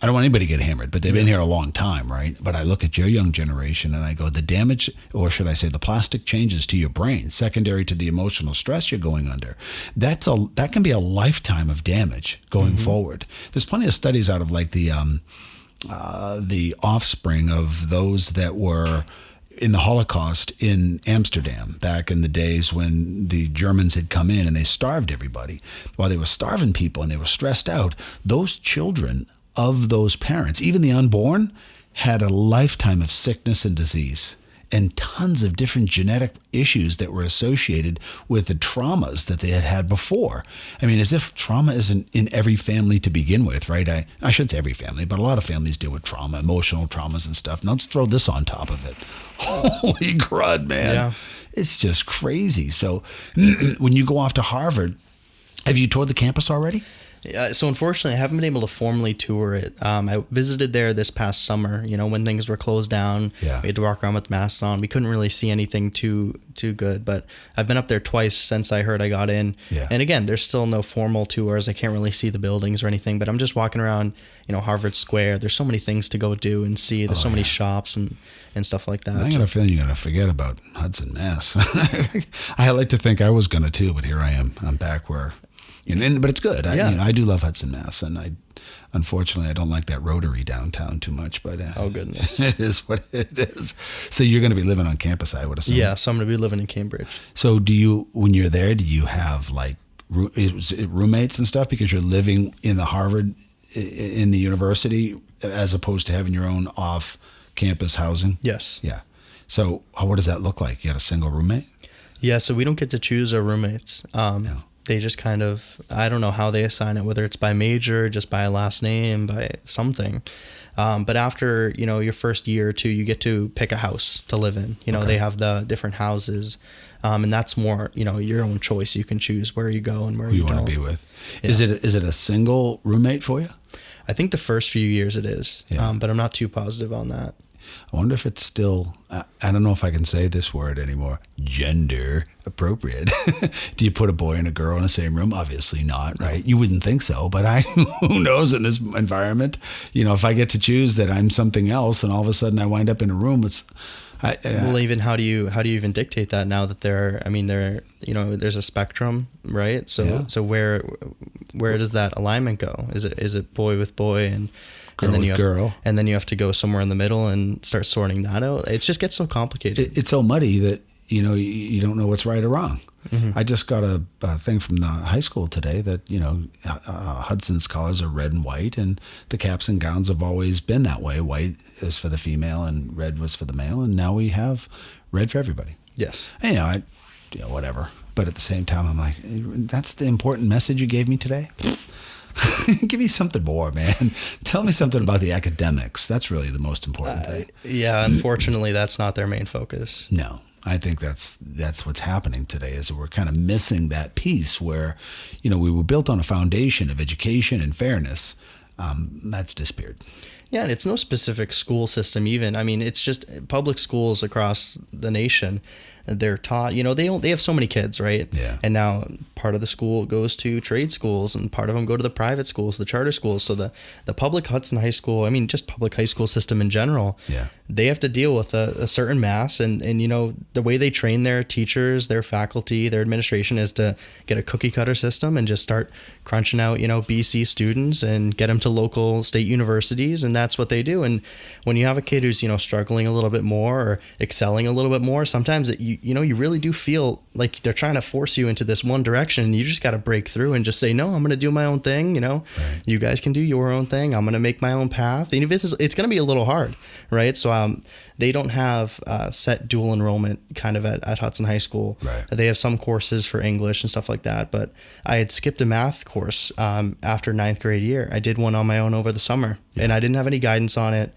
I don't want anybody to get hammered, but they've been here a long time, right? But I look at your young generation and I go, the damage, or should I say the plastic changes to your brain, secondary to the emotional stress you're going under, that can be a lifetime of damage going forward. There's plenty of studies out of like the offspring of those that were in the Holocaust in Amsterdam back in the days when the Germans had come in and they starved everybody. While they were starving people and they were stressed out, those children of those parents, even the unborn, had a lifetime of sickness and disease and tons of different genetic issues that were associated with the traumas that they had had before. I mean, as if trauma isn't in every family to begin with, right? I shouldn't say every family, but a lot of families deal with trauma, emotional traumas and stuff. Now let's throw this on top of it. Holy crud, man. Yeah. It's just crazy. So when you go off to Harvard, have you toured the campus already? So unfortunately, I haven't been able to formally tour it. I visited there this past summer, you know, when things were closed down. Yeah. We had to walk around with masks on. We couldn't really see anything too good, but I've been up there twice since I heard I got in. Yeah. And again, there's still no formal tours. I can't really see the buildings or anything, but I'm just walking around, you know, Harvard Square. There's so many things to go do and see. There's so many shops and stuff like that. I got a feeling you're going to forget about Hudson, Mass. I like to think I was going to too, but here I am. I'm back where... but it's good. I do love Hudson, Mass, and unfortunately I don't like that rotary downtown too much. But oh goodness, it is what it is. So you're going to be living on campus, I would assume. Yeah, so I'm going to be living in Cambridge. So when you're there, do you have like roommates and stuff because you're living in the Harvard in the university as opposed to having your own off-campus housing? Yes. Yeah. So what does that look like? You got a single roommate? Yeah. So we don't get to choose our roommates. they just kind of, I don't know how they assign it, whether it's by major, just by a last name, by something. But after, your first year or two, you get to pick a house to live in. They have the different houses. And that's more, your own choice. You can choose where you go and where Who you you want don't. to be with. Yeah. Is it a single roommate for you? I think the first few years it is, Yeah. but I'm not too positive on that. I wonder if it's still, I don't know if I can say this word anymore, gender appropriate. Do you put a boy and a girl in the same room? Obviously not, right? You wouldn't think so, but who knows in this environment? If I get to choose that I'm something else and all of a sudden I wind up in a room, Well, even how do you even dictate that now that there's a spectrum, right? So where does that alignment go? Is it boy with boy and girl then with girl, and then you have to go somewhere in the middle and start sorting that out? It just gets so complicated. It's so muddy that you don't know what's right or wrong. Mm-hmm. I just got a thing from the high school today that Hudson's colors are red and white, and the caps and gowns have always been that way. White is for the female and red was for the male, and now we have red for everybody. Yes. And, whatever. But at the same time, I'm like, that's the important message you gave me today? Give me something more, man. Tell me something about the academics. That's really the most important thing. Yeah, unfortunately, that's not their main focus. No. I think that's what's happening today is that we're kind of missing that piece where, we were built on a foundation of education and fairness. That's disappeared. Yeah, and it's no specific school system even. I mean, it's just public schools across the nation. They're taught, they have so many kids, right? Yeah. And now part of the school goes to trade schools and part of them go to the private schools, the charter schools. So the public Hudson High School, just public high school system in general, yeah, they have to deal with a certain mass. And the way they train their teachers, their faculty, their administration is to get a cookie cutter system and just start crunching out, BC students and get them to local state universities. And that's what they do. And when you have a kid who's, struggling a little bit more or excelling a little bit more, sometimes you really do feel like they're trying to force you into this one direction. You just got to break through and just say, no, I'm going to do my own thing. Right. You guys can do your own thing. I'm going to make my own path. And if it's going to be a little hard, right? So they don't have set dual enrollment kind of at Hudson High School. Right. They have some courses for English and stuff like that. But I had skipped a math course after 9th grade year. I did one on my own over the summer, and I didn't have any guidance on it.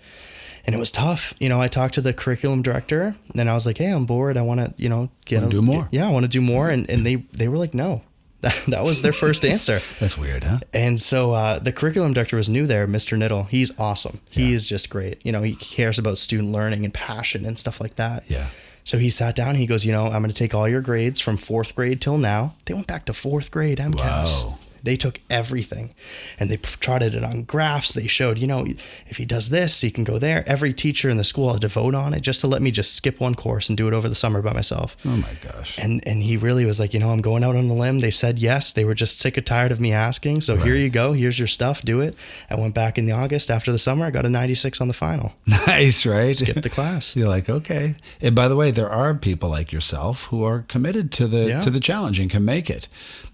And it was tough. I talked to the curriculum director and I was like, hey, I'm bored. I want to, do more. I want to do more. And they were like, no. That was their first answer. That's weird, huh? And so the curriculum director was new there, Mr. Niddle. He's awesome. He is just great. He cares about student learning and passion and stuff like that. Yeah. So he sat down. He goes, I'm going to take all your grades from 4th grade till now. They went back to 4th grade MCAS. Wow. They took everything and they plotted it on graphs. They showed, if he does this, he can go there. Every teacher in the school had to vote on it just to let me just skip one course and do it over the summer by myself. Oh my gosh. And he really was like, I'm going out on a limb. They said yes. They were just sick and tired of me asking. So Here you go. Here's your stuff. Do it. I went back in the August after the summer. I got a 96 on the final. Nice, right? Skipped the class. You're like, okay. And by the way, there are people like yourself who are committed to the challenge and can make it.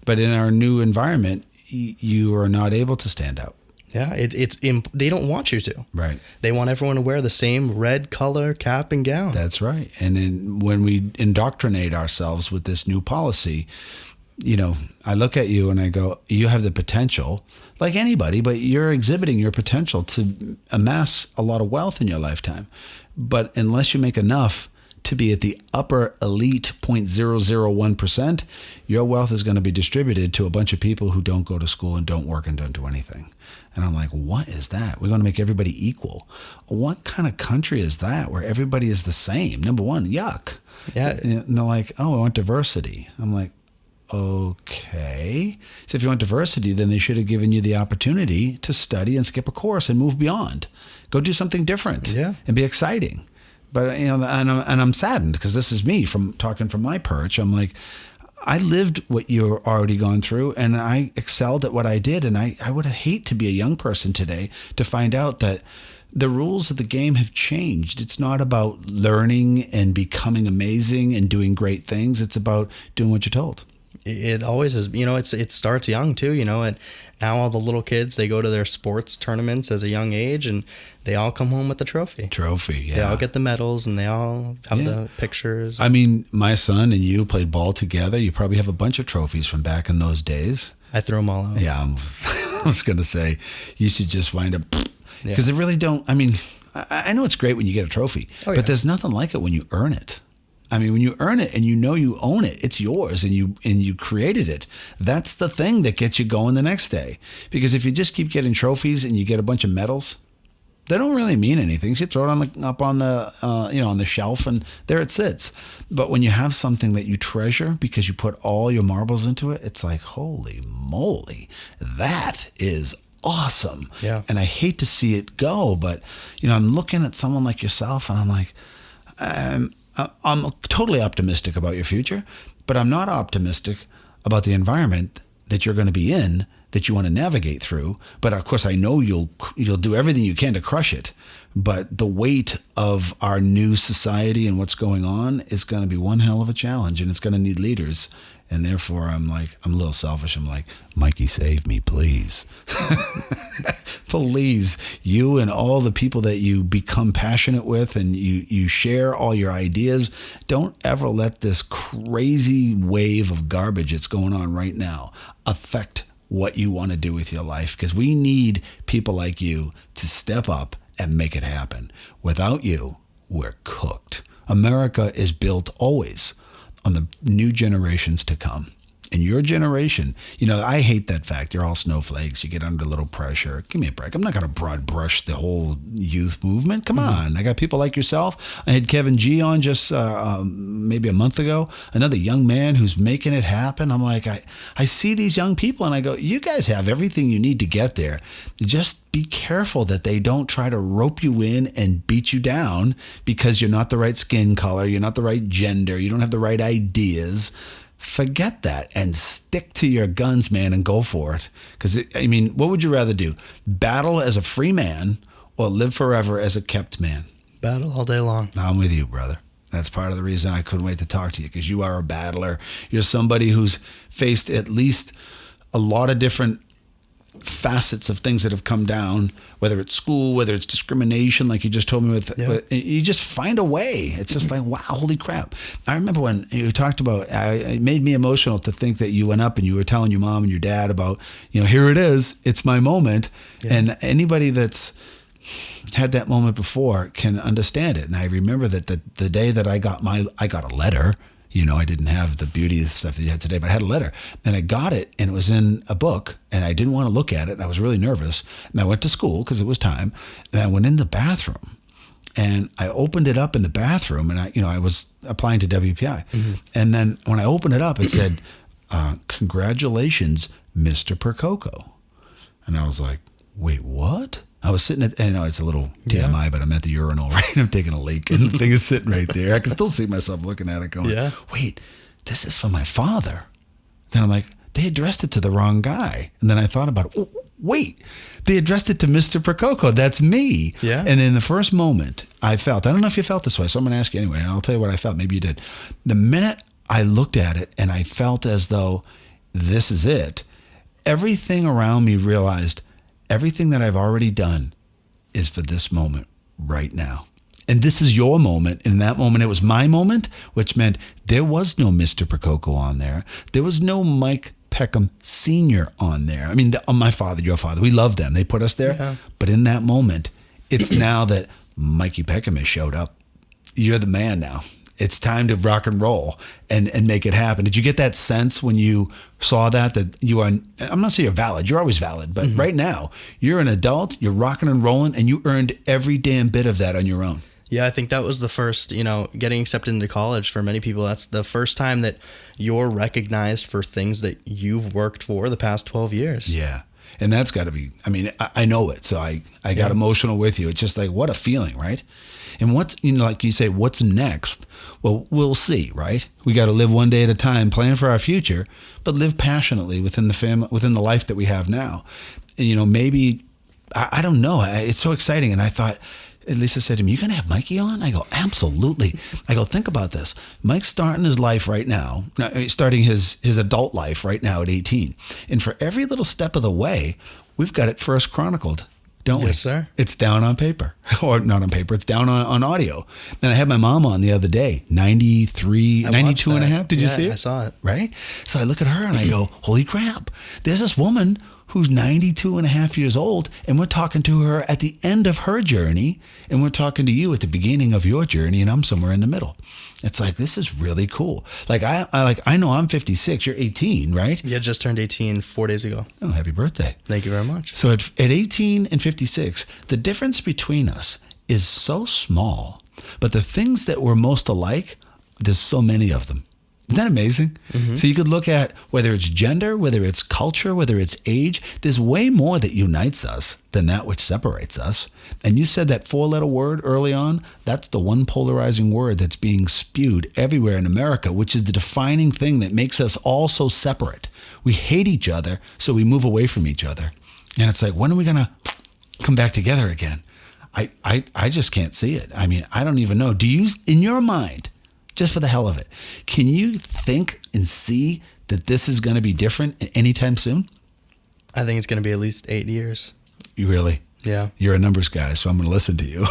But in our new environment, you are not able to stand out. Yeah, they don't want you to. Right. They want everyone to wear the same red color cap and gown. That's right. And when we indoctrinate ourselves with this new policy, I look at you and I go, you have the potential, like anybody, but you're exhibiting your potential to amass a lot of wealth in your lifetime. But unless you make enough to be at the upper elite 0.001%, your wealth is going to be distributed to a bunch of people who don't go to school and don't work and don't do anything. And I'm like, what is that? We're going to make everybody equal. What kind of country is that where everybody is the same? Number one, yuck. Yeah. And they're like, oh, I want diversity. I'm like, okay. So if you want diversity, then they should have given you the opportunity to study and skip a course and move beyond. Go do something different and be exciting. But, and I'm saddened because this is me from talking from my perch. I'm like, I lived what you're already gone through and I excelled at what I did. And I would hate to be a young person today to find out that the rules of the game have changed. It's not about learning and becoming amazing and doing great things. It's about doing what you're told. It always is. It starts young too, and now all the little kids, they go to their sports tournaments as a young age, and they all come home with the trophy. Yeah. They all get the medals, and they all have the pictures. I mean, my son and you played ball together. You probably have a bunch of trophies from back in those days. I threw them all out. Yeah, I was going to say, you should just wind up, because it really don't, I mean, I know it's great when you get a trophy, but there's nothing like it when you earn it. I mean, when you earn it and you know you own it, it's yours and you created it. That's the thing that gets you going the next day. Because if you just keep getting trophies and you get a bunch of medals, they don't really mean anything. So you throw it up on the on the shelf and there it sits. But when you have something that you treasure because you put all your marbles into it, it's like, holy moly, that is awesome. Yeah. And I hate to see it go, but I'm looking at someone like yourself and I'm like, I'm totally optimistic about your future, but I'm not optimistic about the environment that you're going to be in, that you want to navigate through. But of course, I know you'll do everything you can to crush it. But the weight of our new society and what's going on is going to be one hell of a challenge, and it's going to need leaders. And therefore, I'm a little selfish. I'm like, Mikey, save me, please. Please, you and all the people that you become passionate with and you share all your ideas, don't ever let this crazy wave of garbage that's going on right now affect what you want to do with your life, because we need people like you to step up and make it happen. Without you, we're cooked. America is built always on the new generations to come. And your generation, I hate that fact. You're all snowflakes. You get under a little pressure. Give me a break. I'm not going to broad brush the whole youth movement. Come on. I got people like yourself. I had Kevin G on just maybe a month ago, another young man who's making it happen. I'm like, I see these young people and I go, you guys have everything you need to get there. Just be careful that they don't try to rope you in and beat you down because you're not the right skin color. You're not the right gender. You don't have the right ideas. Forget that and stick to your guns, man, and go for it. Because, what would you rather do? Battle as a free man or live forever as a kept man? Battle all day long. I'm with you, brother. That's part of the reason I couldn't wait to talk to you, because you are a battler. You're somebody who's faced at least a lot of different facets of things that have come down, whether it's school, whether it's discrimination, like you just told me with you just find a way. It's just like, wow, holy crap. I remember when you talked about, it made me emotional to think that you went up and you were telling your mom and your dad about, here it is, it's my moment. Yeah. And anybody that's had that moment before can understand it. And I remember that the day that I got a letter. I didn't have the beauty of the stuff that you had today, but I had a letter and I got it and it was in a book and I didn't want to look at it. And I was really nervous. And I went to school because it was time. And I went in the bathroom and I opened it up in the bathroom and I was applying to WPI. Mm-hmm. And then when I opened it up, it said, congratulations, Mr. Percoco. And I was like, wait, what? I was sitting at, and it's a little TMI, but I'm at the urinal, right? I'm taking a leak and the thing is sitting right there. I can still see myself looking at it going, wait, this is for my father. Then I'm like, they addressed it to the wrong guy. And then I thought about it. Oh, wait, they addressed it to Mr. Percoco. That's me. Yeah. And in the first moment I don't know if you felt this way, so I'm going to ask you anyway, and I'll tell you what I felt. Maybe you did. The minute I looked at it and I felt as though this is it, everything around me realized everything that I've already done is for this moment right now. And this is your moment. In that moment, it was my moment, which meant there was no Mr. Percoco on there. There was no Mike Peckham Sr. on there. My father, your father, we love them. They put us there. Yeah. But in that moment, it's now that Mikey Peckham has showed up. You're the man now. It's time to rock and roll and make it happen. Did you get that sense when you saw that you are, I'm not saying you're valid, you're always valid, but right now you're an adult, you're rocking and rolling, and you earned every damn bit of that on your own. Yeah, I think that was the first, getting accepted into college for many people. That's the first time that you're recognized for things that you've worked for the past 12 years. Yeah. And that's got to be, I know it. So I got emotional with you. It's just like, what a feeling, right? And what's, like you say, what's next? Well, we'll see, right? We got to live one day at a time, plan for our future, but live passionately within the family, within the life that we have now. And, maybe, I don't know. It's so exciting. And I thought, And Lisa said to me, "You going to have Mikey on?" I go, "Absolutely." I go, "Think about this. Mike's starting his life right now, starting his adult life right now at 18. And for every little step of the way, we've got it first chronicled, don't we?" Yes, sir. It's down on paper. Or not on paper, it's down on audio. And I had my mom on the other day, 92 and a half. Did you see it? I saw it. Right? So I look at her and I go, holy crap. There's this woman who's 92 and a half years old, and we're talking to her at the end of her journey, and we're talking to you at the beginning of your journey, and I'm somewhere in the middle. It's like, this is really cool. Like I know I'm 56, you're 18, right? Yeah, just turned 18 4 days ago. Oh, happy birthday. Thank you very much. So at 18 and 56, the difference between us is so small, but the things that we're most alike, there's so many of them. Isn't that amazing? Mm-hmm. So you could look at whether it's gender, whether it's culture, whether it's age, there's way more that unites us than that which separates us. And you said that 4-letter word early on, that's the one polarizing word that's being spewed everywhere in America, which is the defining thing that makes us all so separate. We hate each other, so we move away from each other. And it's like, when are we going to come back together again? I just can't see it. I mean, I don't even know. Do you, in your mind, just for the hell of it, can you think and see that this is going to be different anytime soon? I think it's going to be at least 8 years. You really? Yeah. You're a numbers guy, so I'm going to listen to you.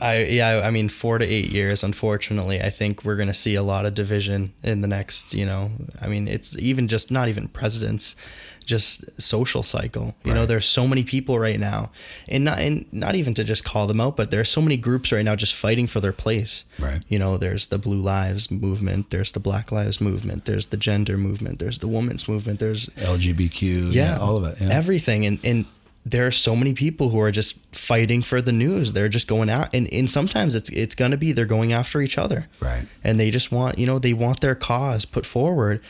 I mean, 4 to 8 years, unfortunately. I think we're going to see a lot of division in the next, I mean, it's even just not even presidents, just social cycle. You know, there's so many people right now, and not even to just call them out, but there's so many groups right now just fighting for their place. Right. There's the Blue Lives movement, there's the Black Lives movement, there's the gender movement, there's the women's movement, there's LGBTQ, yeah, all of it. Yeah. Everything. And there are so many people who are just fighting for the news. They're just going out, and sometimes it's going to be they're going after each other. Right. And they just want, they want their cause put forward.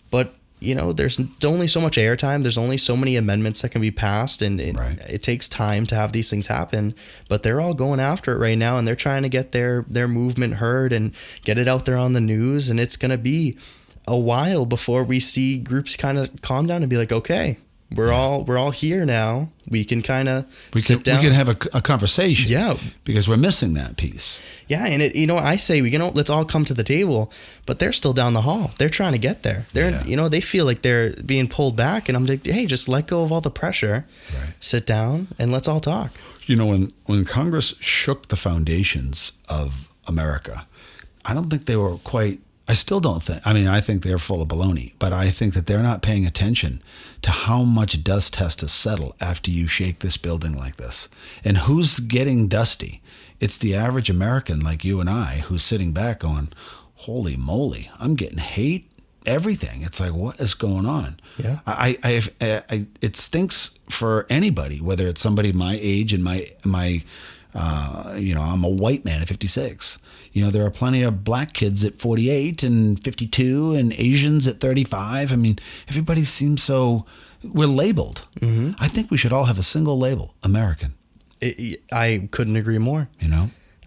But, there's only so much airtime. There's only so many amendments that can be passed, and it takes time to have these things happen. But they're all going after it right now, and they're trying to get their movement heard and get it out there on the news. And it's going to be a while before we see groups kind of calm down and be like, okay, we're all here now. We can kind of sit down. We can have a conversation. Yeah, because we're missing that piece. Yeah, and I say let's all come to the table, but they're still down the hall. They're trying to get there. They feel like they're being pulled back, and I'm like, hey, just let go of all the pressure. Right. Sit down and let's all talk. When Congress shook the foundations of America, I don't think they were quite. I still don't think. I mean, I think they're full of baloney, but I think that they're not paying attention to how much dust has to settle after you shake this building like this. And who's getting dusty? It's the average American like you and I who's sitting back going, holy moly, I'm getting hate, everything. It's like, what is going on? Yeah. It stinks for anybody, whether it's somebody my age and my I'm a white man at 56. There are plenty of black kids at 48 and 52 and Asians at 35. I mean, everybody seems so, we're labeled. Mm-hmm. I think we should all have a single label, American. I couldn't agree more.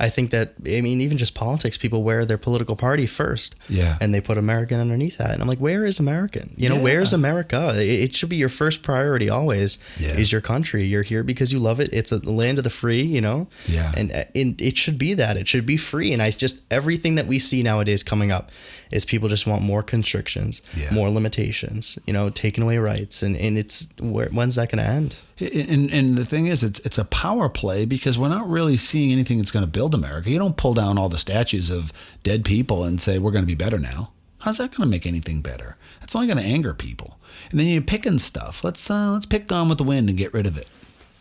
I think that, even just politics, people wear their political party first. Yeah. And they put American underneath that. And I'm like, where is American? Where's America? It should be your first priority always, is your country. You're here because you love it. It's a land of the free, Yeah. And it should be that. It should be free. And everything that we see nowadays coming up is people just want more constrictions, more limitations, taking away rights. And when's that going to end? And the thing is, it's a power play because we're not really seeing anything that's going to build America. You don't pull down all the statues of dead people and say, we're going to be better now. How's that going to make anything better? That's only going to anger people. And then you're picking stuff. Let's pick Gone with the Wind and get rid of it.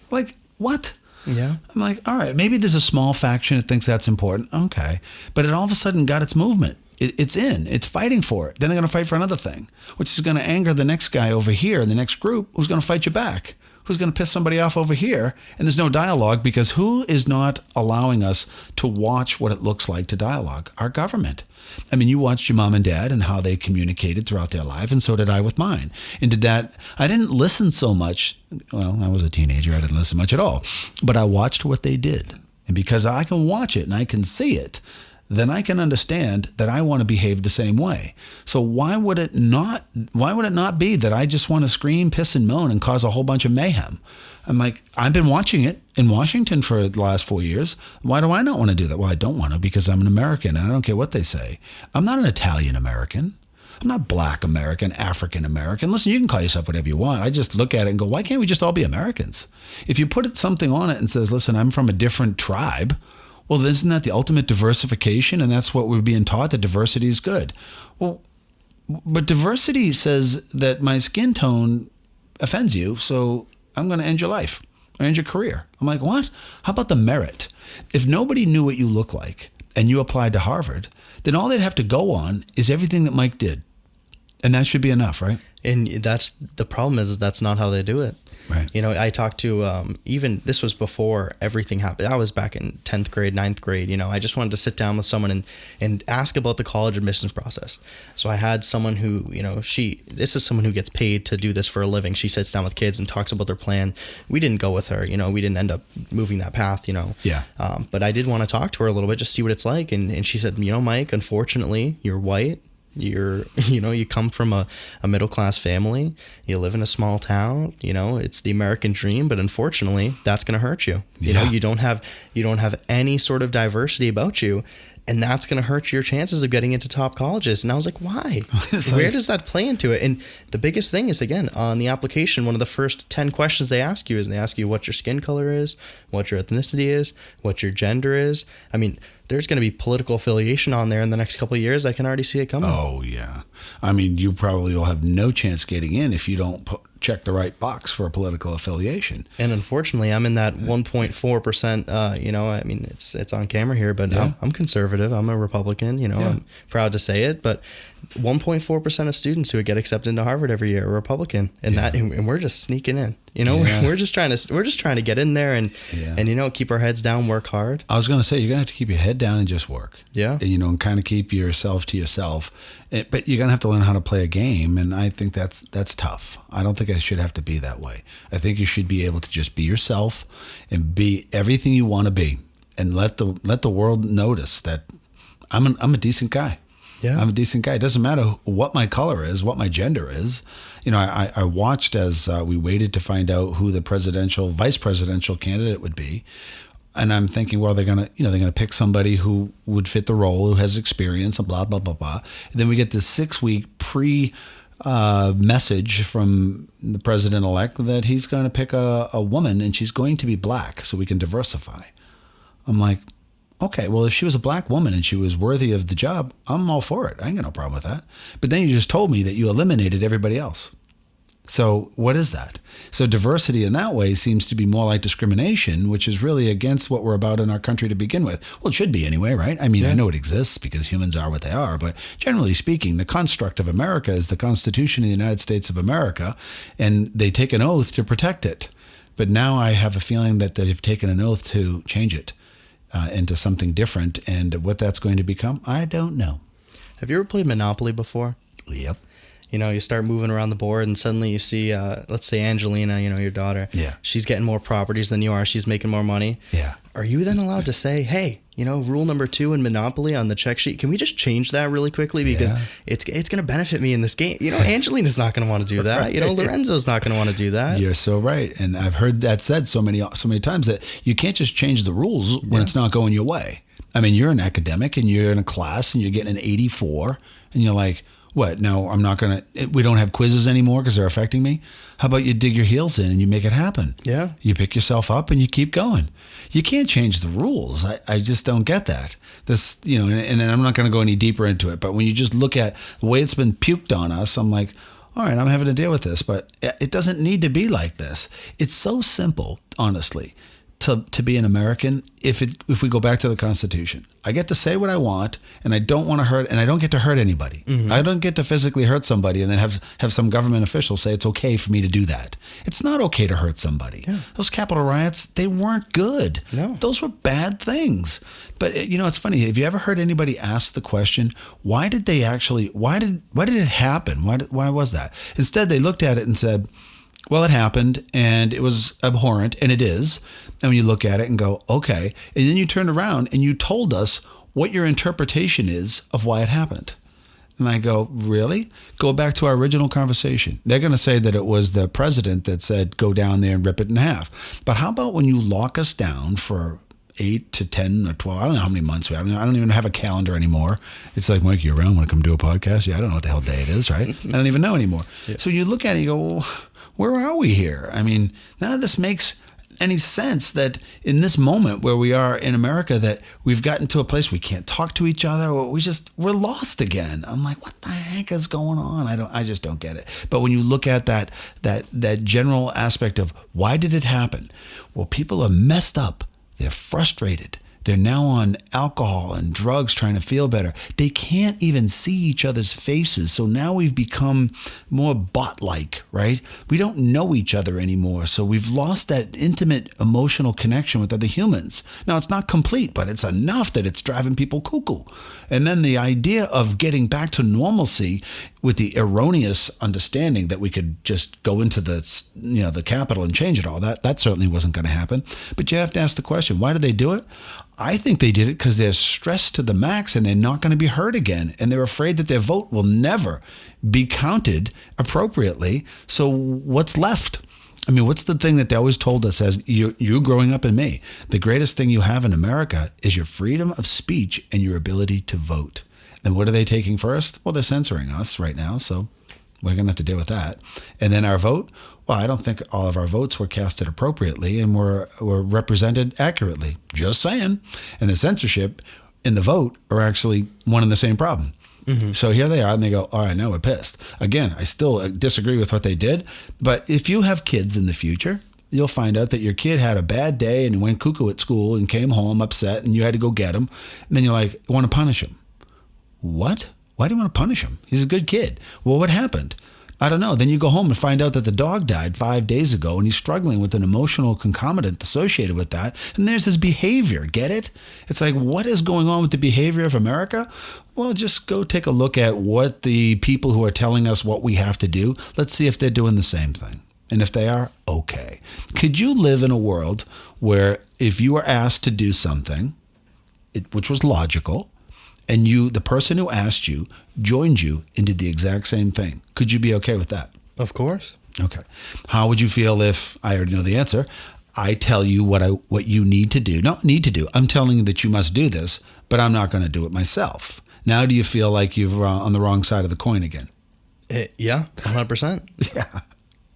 Like, what? Yeah. I'm like, all right, maybe there's a small faction that thinks that's important. Okay. But it all of a sudden got its movement. It's fighting for it. Then they're going to fight for another thing, which is going to anger the next guy over here in the next group who's going to fight you back. Who's going to piss somebody off over here? And there's no dialogue because who is not allowing us to watch what it looks like to dialogue? Our government. I mean, you watched your mom and dad and how they communicated throughout their life, and so did I with mine. And I didn't listen so much. Well, I was a teenager. I didn't listen much at all. But I watched what they did. And because I can watch it and I can see it, then I can understand that I want to behave the same way. So why would it not be that I just want to scream, piss, and moan and cause a whole bunch of mayhem? I'm like, I've been watching it in Washington for the last 4 years. Why do I not want to do that? Well, I don't want to because I'm an American and I don't care what they say. I'm not an Italian American. I'm not Black American, African American. Listen, you can call yourself whatever you want. I just look at it and go, why can't we just all be Americans? If you put something on it and says, listen, I'm from a different tribe, well, isn't that the ultimate diversification? And that's what we're being taught, that diversity is good. Well, but diversity says that my skin tone offends you, so I'm going to end your life or end your career. I'm like, what? How about the merit? If nobody knew what you look like and you applied to Harvard, then all they'd have to go on is everything that Mike did. And that should be enough, right? And that's the problem is that's not how they do it. Right. You know, I talked to, even this was before everything happened. I was back in 10th grade, 9th grade. You know, I just wanted to sit down with someone and ask about the college admissions process. So I had someone who, you know, this is someone who gets paid to do this for a living. She sits down with kids and talks about their plan. We didn't go with her, you know, we didn't end up moving that path, you know. Yeah. But I did want to talk to her a little bit, just see what it's like. And she said, you know, Mike, unfortunately, you're white. You come from a middle-class family, you live in a small town, you know, it's the American dream, but unfortunately that's going to hurt you. You know, you don't have any sort of diversity about you, and that's going to hurt your chances of getting into top colleges. And I was like, why? Where does that play into it? And the biggest thing is, again, on the application, one of the first 10 questions they ask you is they ask you what your skin color is, what your ethnicity is, what your gender is. I mean, there's going to be political affiliation on there in the next couple of years. I can already see it coming. Oh, yeah. I mean, you probably will have no chance getting in if you don't check the right box for a political affiliation. And unfortunately, I'm in that 1.4%, you know, I mean, it's on camera here, but Yeah. I'm conservative. I'm a Republican, you know, Yeah. I'm proud to say it, but 1.4% of students who get accepted into Harvard every year are Republican, and and we're just sneaking in. You know, we're just trying to get in there and you know, keep our heads down, work hard. I was going to say, you're going to have to keep your head down and just work. Yeah. And, you know, and kind of keep yourself to yourself. But you're going to have to learn how to play a game. And I think that's tough. I don't think it should have to be that way. I think you should be able to just be yourself and be everything you want to be, and let the world notice that I'm a decent guy. Yeah. I'm a decent guy. It doesn't matter what my color is, what my gender is. You know, I watched as we waited to find out who the vice presidential candidate would be. And I'm thinking, well, they're gonna pick somebody who would fit the role, who has experience, and blah, blah, blah, blah. And then we get this 6-week message from the president-elect that he's going to pick a woman and she's going to be Black so we can diversify. I'm like, okay, well, if she was a Black woman and she was worthy of the job, I'm all for it. I ain't got no problem with that. But then you just told me that you eliminated everybody else. So what is that? So diversity in that way seems to be more like discrimination, which is really against what we're about in our country to begin with. Well, it should be anyway, right? I mean, I know it exists because humans are what they are, but generally speaking, the construct of America is the Constitution of the United States of America, and they take an oath to protect it. But now I have a feeling that they've taken an oath to change it into something different, and what that's going to become, I don't know. Have you ever played Monopoly before? Yep. You know, you start moving around the board and suddenly you see, let's say Angelina, you know, your daughter. Yeah. She's getting more properties than you are. She's making more money. Yeah. Are you then allowed to say, hey, you know, rule number 2 in Monopoly on the check sheet, can we just change that really quickly? Because it's going to benefit me in this game. You know, Angelina's not going to want to do that. Right. You know, Lorenzo's not going to want to do that. You're so right. And I've heard that said so many times that you can't just change the rules when it's not going your way. I mean, you're an academic and you're in a class and you're getting an 84 and you're like, what? No, I'm not going to, we don't have quizzes anymore because they're affecting me. How about you dig your heels in and you make it happen? Yeah. You pick yourself up and you keep going. You can't change the rules. I just don't get that. This, you know, and I'm not going to go any deeper into it, but when you just look at the way it's been puked on us, I'm like, all right, I'm having to deal with this, but it doesn't need to be like this. It's so simple, honestly, to be an American. If we go back to the Constitution, I get to say what I want, and I don't want to hurt, and I don't get to hurt anybody. Mm-hmm. I don't get to physically hurt somebody and then have some government official say it's okay for me to do that. It's not okay to hurt somebody. Yeah. Those Capitol riots, they weren't good. No. Those were bad things. But you know, it's funny. Have you ever heard anybody ask the question, why did it happen? Why was that? Instead, they looked at it and said, well, it happened and it was abhorrent, and it is. And when you look at it and go, okay, and then you turned around and you told us what your interpretation is of why it happened. And I go, really? Go back to our original conversation. They're going to say that it was the president that said, go down there and rip it in half. But how about when you lock us down for 8 to 10 or 12, I don't know how many months we have. I don't even have a calendar anymore. It's like, Mike, you around? Want to come do a podcast? Yeah, I don't know what the hell day it is, right? I don't even know anymore. Yeah. So you look at it, you go, well, where are we here? I mean, none of this makes any sense that in this moment where we are in America that we've gotten to a place we can't talk to each other, or we're lost again. I'm like, what the heck is going on? I just don't get it. But when you look at that general aspect of why did it happen? Well, people are messed up. They're frustrated. They're now on alcohol and drugs trying to feel better. They can't even see each other's faces. So now we've become more bot-like, right? We don't know each other anymore. So we've lost that intimate emotional connection with other humans. Now, it's not complete, but it's enough that it's driving people cuckoo. And then the idea of getting back to normalcy with the erroneous understanding that we could just go into the Capitol and change it all, that certainly wasn't going to happen. But you have to ask the question, why did they do it? I think they did it because they're stressed to the max and they're not going to be heard again. And they're afraid that their vote will never be counted appropriately. So what's left? I mean, what's the thing that they always told us as you growing up and me? The greatest thing you have in America is your freedom of speech and your ability to vote. And what are they taking first? Well, they're censoring us right now. So we're going to have to deal with that. And then our vote? Well, I don't think all of our votes were casted appropriately and were represented accurately. Just saying. And the censorship and the vote are actually one and the same problem. Mm-hmm. So here they are, and they go, all right, now we're pissed. Again, I still disagree with what they did. But if you have kids in the future, you'll find out that your kid had a bad day and went cuckoo at school and came home upset, and you had to go get him. And then you're like, I want to punish him. What? Why do you want to punish him? He's a good kid. Well, what happened? I don't know. Then you go home and find out that the dog died 5 days ago and he's struggling with an emotional concomitant associated with that. And there's his behavior. Get it? It's like, what is going on with the behavior of America? Well, just go take a look at what the people who are telling us what we have to do. Let's see if they're doing the same thing. And if they are, okay. Could you live in a world where if you were asked to do something, which was logical, and the person who asked you, joined you and did the exact same thing? Could you be okay with that? Of course. Okay. How would you feel if, I already know the answer, I tell you what you need to do? Not need to do. I'm telling you that you must do this, but I'm not going to do it myself. Now do you feel like you're on the wrong side of the coin again? Yeah, 100%. Yeah.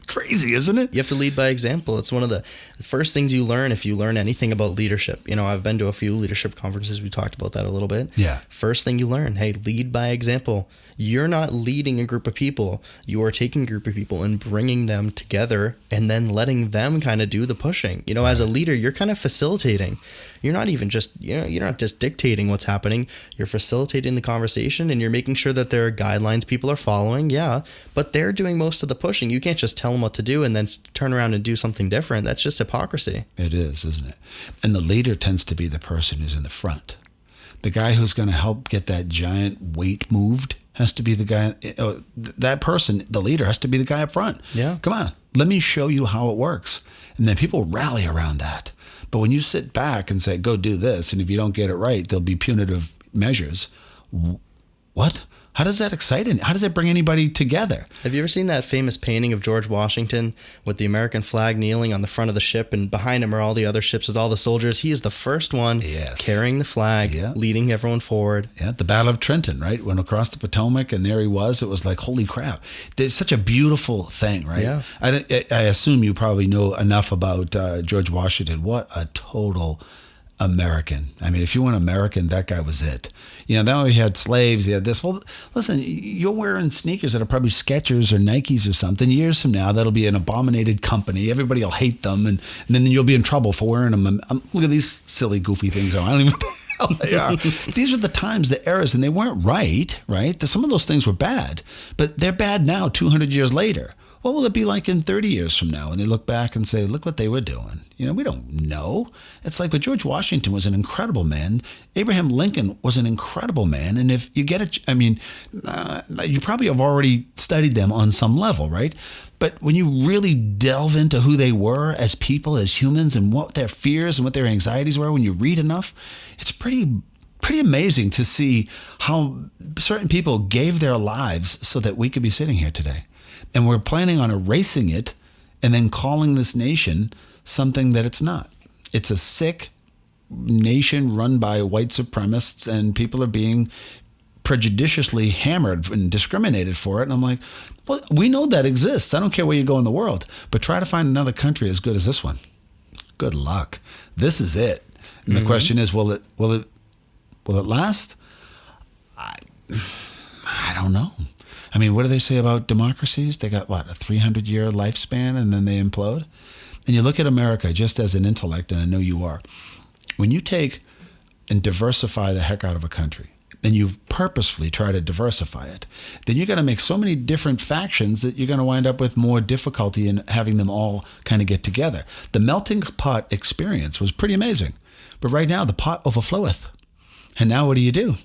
Crazy, isn't it? You have to lead by example. It's one of the first things you learn if you learn anything about leadership. You know, I've been to a few leadership conferences. We talked about that a little bit. Yeah. First thing you learn, hey, lead by example. You're not leading a group of people. You are taking a group of people and bringing them together and then letting them kind of do the pushing. You know, as a leader, you're kind of facilitating. You're not even just, you're not just dictating what's happening. You're facilitating the conversation and you're making sure that there are guidelines people are following. Yeah. But they're doing most of the pushing. You can't just tell them what to do and then turn around and do something different. That's just hypocrisy. It is, isn't it? And the leader tends to be the person who's in the front. The guy who's going to help get that giant weight moved has to be the guy, that person, the leader has to be the guy up front. Yeah. Come on, let me show you how it works. And then people rally around that. But when you sit back and say, go do this, and if you don't get it right, there'll be punitive measures. What? How does that excite? How does that bring anybody together? Have you ever seen that famous painting of George Washington with the American flag kneeling on the front of the ship, and behind him are all the other ships with all the soldiers? He is the first one carrying the flag, leading everyone forward. Yeah, the Battle of Trenton, right? Went across the Potomac, and there he was. It was like, holy crap. It's such a beautiful thing, right? Yeah. I assume you probably know enough about George Washington. What a total American. I mean, if you want American, that guy was it. You know, then we had slaves, he had this. Well, listen, you're wearing sneakers that are probably Skechers or Nikes or something. Years from now, that'll be an abominated company. Everybody will hate them, and then you'll be in trouble for wearing them. Look at these silly, goofy things. I don't even know what the hell they are. These were the times, the eras, and they weren't right? Some of those things were bad, but they're bad now, 200 years later. What will it be like in 30 years from now when they look back and say, look what they were doing? You know, we don't know. It's like, but George Washington was an incredible man. Abraham Lincoln was an incredible man. And if you get it, I mean, you probably have already studied them on some level, right? But when you really delve into who they were as people, as humans, and what their fears and what their anxieties were, when you read enough, it's pretty pretty amazing to see how certain people gave their lives so that we could be sitting here today. And we're planning on erasing it and then calling this nation something that it's not. It's a sick nation run by white supremacists, and people are being prejudiciously hammered and discriminated for it. And I'm like, well, we know that exists. I don't care where you go in the world, but try to find another country as good as this one. Good luck. This is it. And the question is, will it last? I don't know. I mean, what do they say about democracies? They got, what, a 300-year lifespan, and then they implode? And you look at America just as an intellect, and I know you are. When you take and diversify the heck out of a country, and you purposefully try to diversify it, then you're going to make so many different factions that you're going to wind up with more difficulty in having them all kind of get together. The melting pot experience was pretty amazing. But right now, the pot overfloweth. And now what do?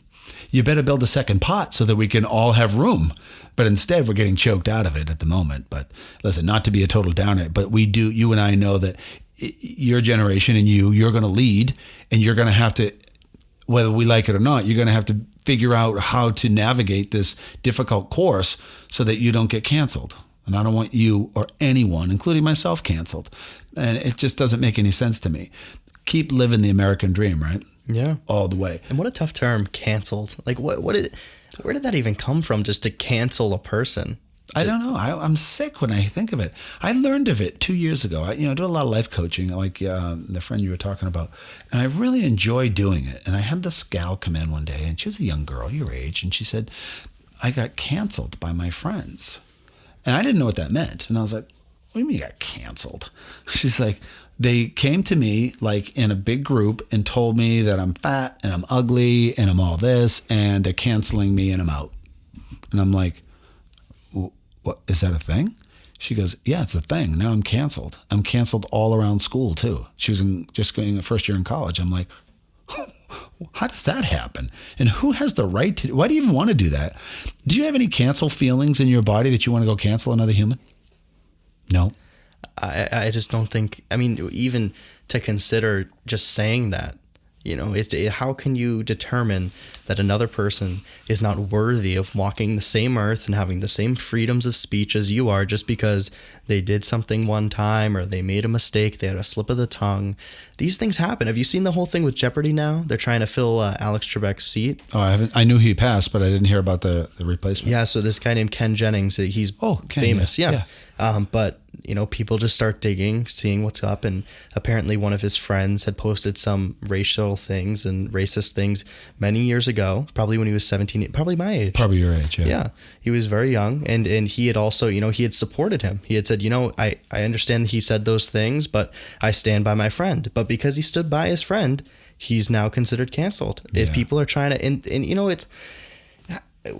You better build a second pot so that we can all have room. But instead, we're getting choked out of it at the moment. But listen, not to be a total downer, but we do, you and I know that your generation and you're going to lead, and you're going to have to, whether we like it or not, you're going to have to figure out how to navigate this difficult course so that you don't get canceled. And I don't want you or anyone, including myself, canceled. And it just doesn't make any sense to me. Keep living the American dream, right? Yeah. All the way. And what a tough term, canceled. Like, where did that even come from, just to cancel a person? I don't know. I'm sick when I think of it. I learned of it 2 years ago. I do a lot of life coaching, like the friend you were talking about, and I really enjoy doing it. And I had this gal come in one day, and she was a young girl, your age, and she said, I got canceled by my friends. And I didn't know what that meant. And I was like, what do you mean you got canceled? She's like, they came to me like in a big group and told me that I'm fat and I'm ugly and I'm all this, and they're canceling me and I'm out. And I'm like, what, is that a thing? She goes, yeah, it's a thing. Now I'm canceled. I'm canceled all around school too. She was just going the first year in college. I'm like, how does that happen? And who has the right to, why do you even want to do that? Do you have any cancel feelings in your body that you want to go cancel another human? No. I just don't think, I mean, even to consider just saying that, how can you determine that another person is not worthy of walking the same earth and having the same freedoms of speech as you are, just because they did something one time or they made a mistake, they had a slip of the tongue? These things happen. Have you seen the whole thing with Jeopardy now? They're trying to fill Alex Trebek's seat. Oh, I haven't. I knew he passed, but I didn't hear about the replacement. Yeah, so this guy named Ken Jennings, he's famous. Yeah. But people just start digging, seeing what's up, and apparently one of his friends had posted some racial things and racist things many years ago, probably when he was 17, probably my age. Probably your age, yeah. Yeah, he was very young, and he had also, he had supported him. He had said, I understand that he said those things, but I stand by my friend. But because he stood by his friend, he's now considered canceled. Yeah. If people are trying to, and it's,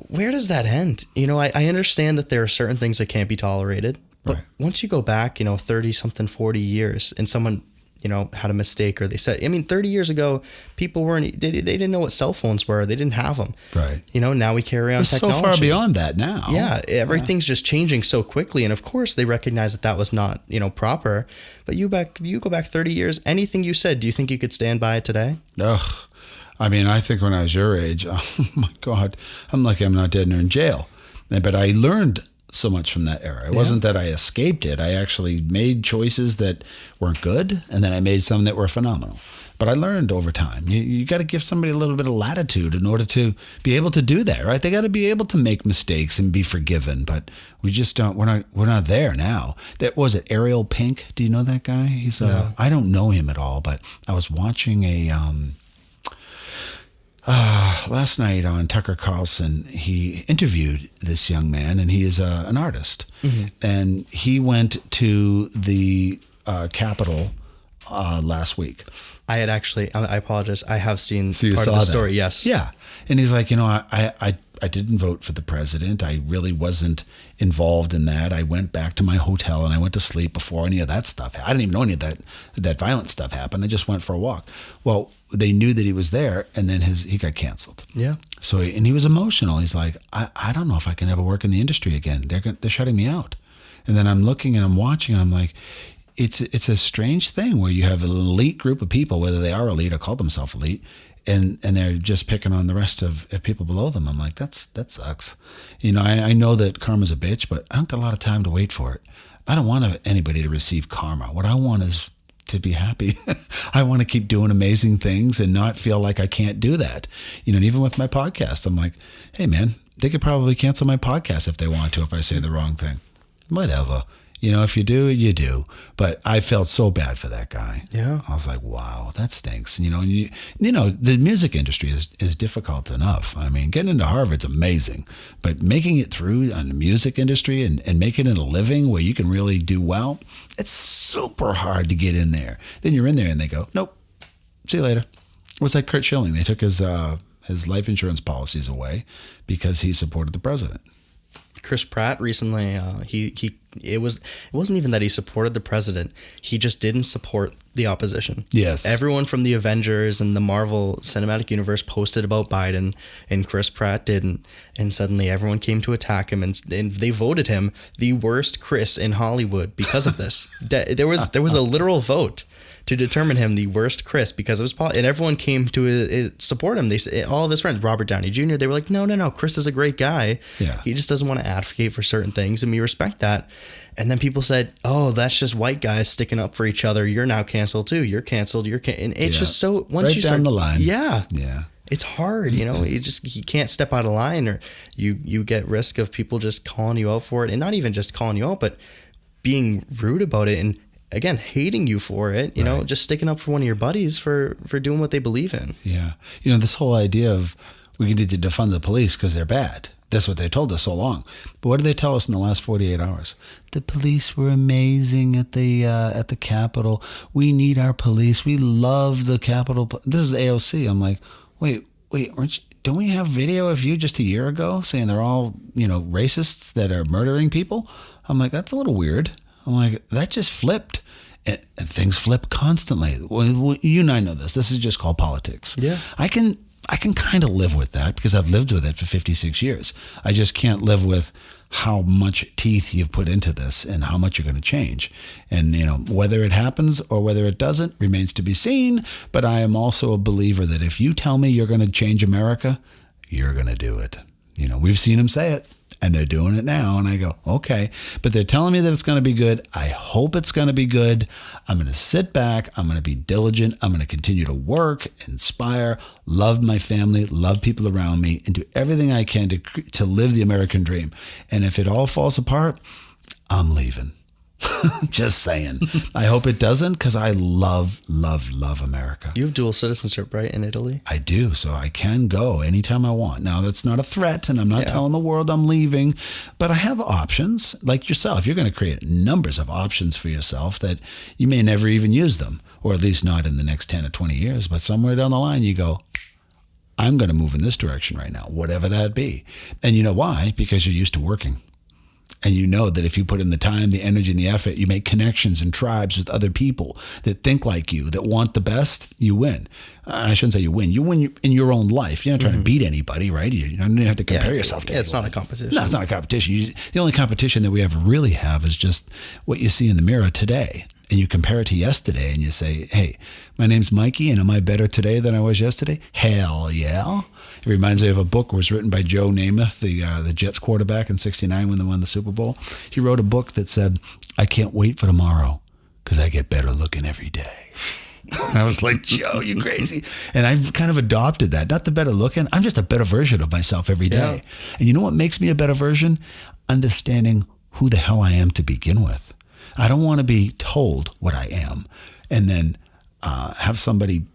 where does that end? I understand that there are certain things that can't be tolerated. But once you go back, 30 something, 40 years, and someone, had a mistake, or they said, 30 years ago, people they didn't know what cell phones were. They didn't have them. Right. Now we carry on technology. So far beyond that now. Yeah. Everything's just changing so quickly. And of course they recognize that was not, proper. But you go back 30 years, anything you said, do you think you could stand by it today? Ugh. I think when I was your age, oh my God, I'm lucky I'm not dead and in jail. But I learned so much from that era. It wasn't that I escaped it. I actually made choices that weren't good, and then I made some that were phenomenal. But I learned over time. You got to give somebody a little bit of latitude in order to be able to do that, right? They got to be able to make mistakes and be forgiven. But we just don't. We're not there now. That was it. Ariel Pink. Do you know that guy? He's I don't know him at all, but I was watching a. Last night on Tucker Carlson, he interviewed this young man, and he is an artist. Mm-hmm. And he went to the Capitol last week. I apologize. I have seen part of the story. Yes. Yeah. And he's like, I didn't vote for the president. I really wasn't involved in that. I went back to my hotel and I went to sleep before any of that stuff. I didn't even know any of that violent stuff happened. I just went for a walk. Well, they knew that he was there, and then he got canceled. Yeah. So he was emotional. He's like, I don't know if I can ever work in the industry again. They're shutting me out. And then I'm looking and I'm watching and I'm like, it's a strange thing where you have an elite group of people, whether they are elite or call themselves elite, and they're just picking on the rest of people below them. I'm like, that sucks. I know that karma's a bitch, but I don't got a lot of time to wait for it. I don't want anybody to receive karma. What I want is to be happy. I want to keep doing amazing things and not feel like I can't do that. And even with my podcast, I'm like, hey man, they could probably cancel my podcast if they want to, if I say the wrong thing. Whatever. If you do, you do. But I felt so bad for that guy. Yeah. I was like, wow, that stinks. The music industry is difficult enough. I mean, getting into Harvard's amazing, but making it through on the music industry and making it a living where you can really do well, it's super hard to get in there. Then you're in there and they go, nope, see you later. It was like Kurt Schilling. They took his life insurance policies away because he supported the president. Chris Pratt recently, it wasn't even that he supported the president. He just didn't support the opposition. Yes. Everyone from the Avengers and the Marvel Cinematic Universe posted about Biden, and Chris Pratt didn't. And suddenly everyone came to attack him, and they voted him the worst Chris in Hollywood because of this. There was a literal vote to determine him the worst Chris because it was and everyone came to support him. All of his friends, Robert Downey Jr., they were like, no, Chris is a great guy. Yeah. He just doesn't want to advocate for certain things, and we respect that. And then people said, oh, that's just white guys sticking up for each other. You're now canceled too. You're canceled. And it's just so once right you down start the line. Yeah. Yeah. It's hard, you can't step out of line, or you get risk of people just calling you out for it, and not even just calling you out, but being rude about it, and again, hating you for it, Right. just sticking up for one of your buddies for doing what they believe in. Yeah. This whole idea of we need to defund the police because they're bad. That's what they told us so long. But what did they tell us in the last 48 hours? The police were amazing at the Capitol. We need our police. We love the Capitol. This is the AOC. I'm like, wait, don't we have video of you just a year ago saying they're all, racists that are murdering people? I'm like, that's a little weird. I'm like, that just flipped. And things flip constantly. Well, you and I know this. This is just called politics. Yeah. I can kind of live with that because I've lived with it for 56 years. I just can't live with how much teeth you've put into this and how much you're going to change. And, whether it happens or whether it doesn't remains to be seen. But I am also a believer that if you tell me you're going to change America, you're going to do it. We've seen them say it. And they're doing it now. And I go, okay. But they're telling me that it's going to be good. I hope it's going to be good. I'm going to sit back. I'm going to be diligent. I'm going to continue to work, inspire, love my family, love people around me, and do everything I can to live the American dream. And if it all falls apart, I'm leaving. Just saying. I hope it doesn't because I love, love, love America. You have dual citizenship, right, in Italy? I do, so I can go anytime I want. Now, that's not a threat, and I'm not telling the world I'm leaving, but I have options. Like yourself, you're going to create numbers of options for yourself that you may never even use them, or at least not in the next 10 or 20 years, but somewhere down the line you go, I'm going to move in this direction right now, whatever that be. And you know why? Because you're used to working. And you know that if you put in the time, the energy, and the effort, you make connections and tribes with other people that think like you, that want the best, you win. I shouldn't say you win. You win in your own life. You're not trying to beat anybody, right? You don't have to compare yourself to anyone. It's not a competition. No, it's not a competition. The only competition that we ever really have is just what you see in the mirror today. And you compare it to yesterday and you say, hey, my name's Mikey, and am I better today than I was yesterday? Hell yeah. It reminds me of a book that was written by Joe Namath, the Jets quarterback in '69 when they won the Super Bowl. He wrote a book that said, I can't wait for tomorrow because I get better looking every day. I was like, Joe, you crazy. And I've kind of adopted that. Not the better looking. I'm just a better version of myself every day. Yeah. And you know what makes me a better version? Understanding who the hell I am to begin with. I don't want to be told what I am and then have somebody,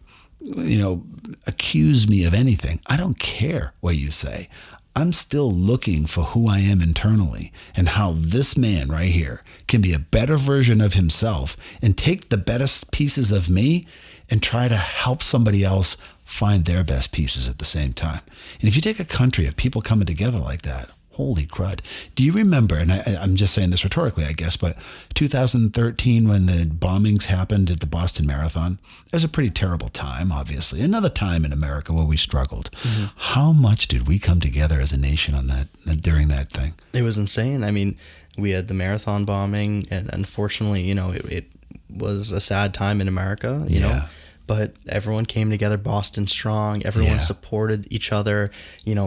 accuse me of anything. I don't care what you say. I'm still looking for who I am internally and how this man right here can be a better version of himself and take the best pieces of me and try to help somebody else find their best pieces at the same time. And if you take a country of people coming together like that, holy crud. Do you remember, and I'm just saying this rhetorically, I guess, but 2013 when the bombings happened at the Boston Marathon, it was a pretty terrible time, obviously. Another time in America where we struggled. Mm-hmm. How much did we come together as a nation on that during that thing? It was insane. I mean, we had the marathon bombing, and unfortunately, it was a sad time in America, you know. but everyone came together, Boston strong. Everyone supported each other.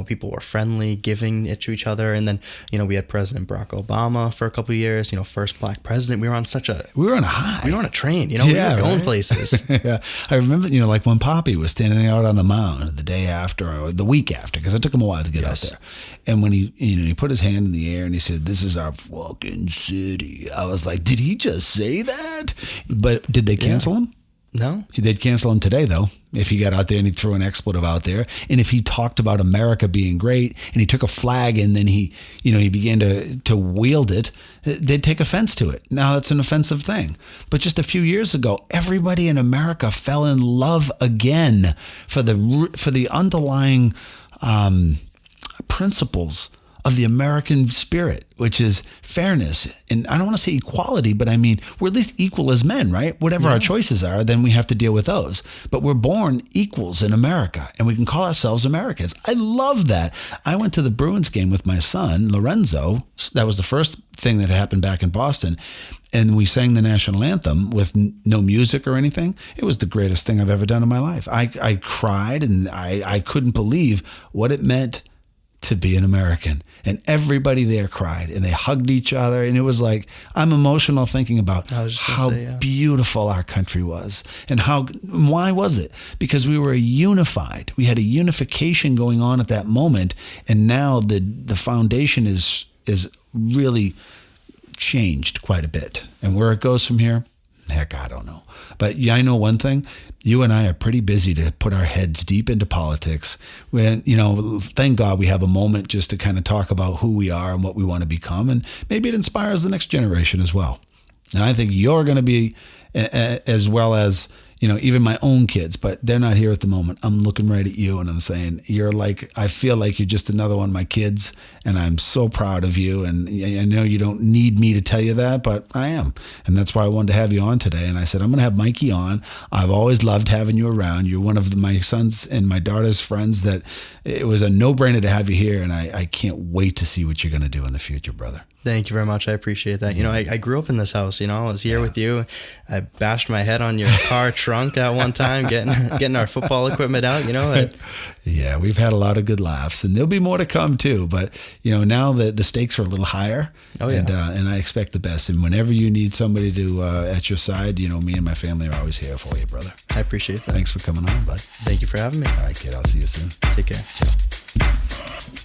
People were friendly, giving it to each other. And then, we had President Barack Obama for a couple of years, first black president. We were on a high. We were on a train, we were going places. Yeah. I remember, like when Poppy was standing out on the mound the day after or the week after, because it took him a while to get out there. And when he put his hand in the air and he said, "This is our fucking city," I was like, did he just say that? But did they cancel him? No. They'd cancel him today, though, if he got out there and he threw an expletive out there. And if he talked about America being great and he took a flag and then he began to wield it, they'd take offense to it. Now that's an offensive thing. But just a few years ago, everybody in America fell in love again for the underlying principles of the American spirit, which is fairness. And I don't want to say equality, but I mean, we're at least equal as men, right? Whatever our choices are, then we have to deal with those. But we're born equals in America, and we can call ourselves Americans. I love that. I went to the Bruins game with my son, Lorenzo. That was the first thing that happened back in Boston. And we sang the national anthem with no music or anything. It was the greatest thing I've ever done in my life. I cried, and I couldn't believe what it meant to be an American. And everybody there cried and they hugged each other. And it was like, I'm emotional thinking about how beautiful our country was. And why was it? Because we were unified. We had a unification going on at that moment. And now the foundation is really changed quite a bit. And where it goes from here, heck, I don't know. But I know one thing. You and I are pretty busy to put our heads deep into politics. When, thank God we have a moment just to kind of talk about who we are and what we want to become. And maybe it inspires the next generation as well. And I think you're going to be, as well as, even my own kids, but they're not here at the moment. I'm looking right at you and I'm saying, I feel like you're just another one of my kids, and I'm so proud of you. And I know you don't need me to tell you that, but I am. And that's why I wanted to have you on today. And I said, I'm going to have Mikey on. I've always loved having you around. You're one of my son's and my daughter's friends that it was a no-brainer to have you here. And I can't wait to see what you're going to do in the future, brother. Thank you very much. I appreciate that. I grew up in this house. I was here with you. I bashed my head on your car trunk at one time, getting our football equipment out. Yeah, we've had a lot of good laughs, and there'll be more to come too. But now the stakes are a little higher. Oh yeah. And I expect the best. And whenever you need somebody to at your side, me and my family are always here for you, brother. I appreciate that. Thanks for coming on, bud. Thank you for having me. All right, kid. I'll see you soon. Take care. Ciao.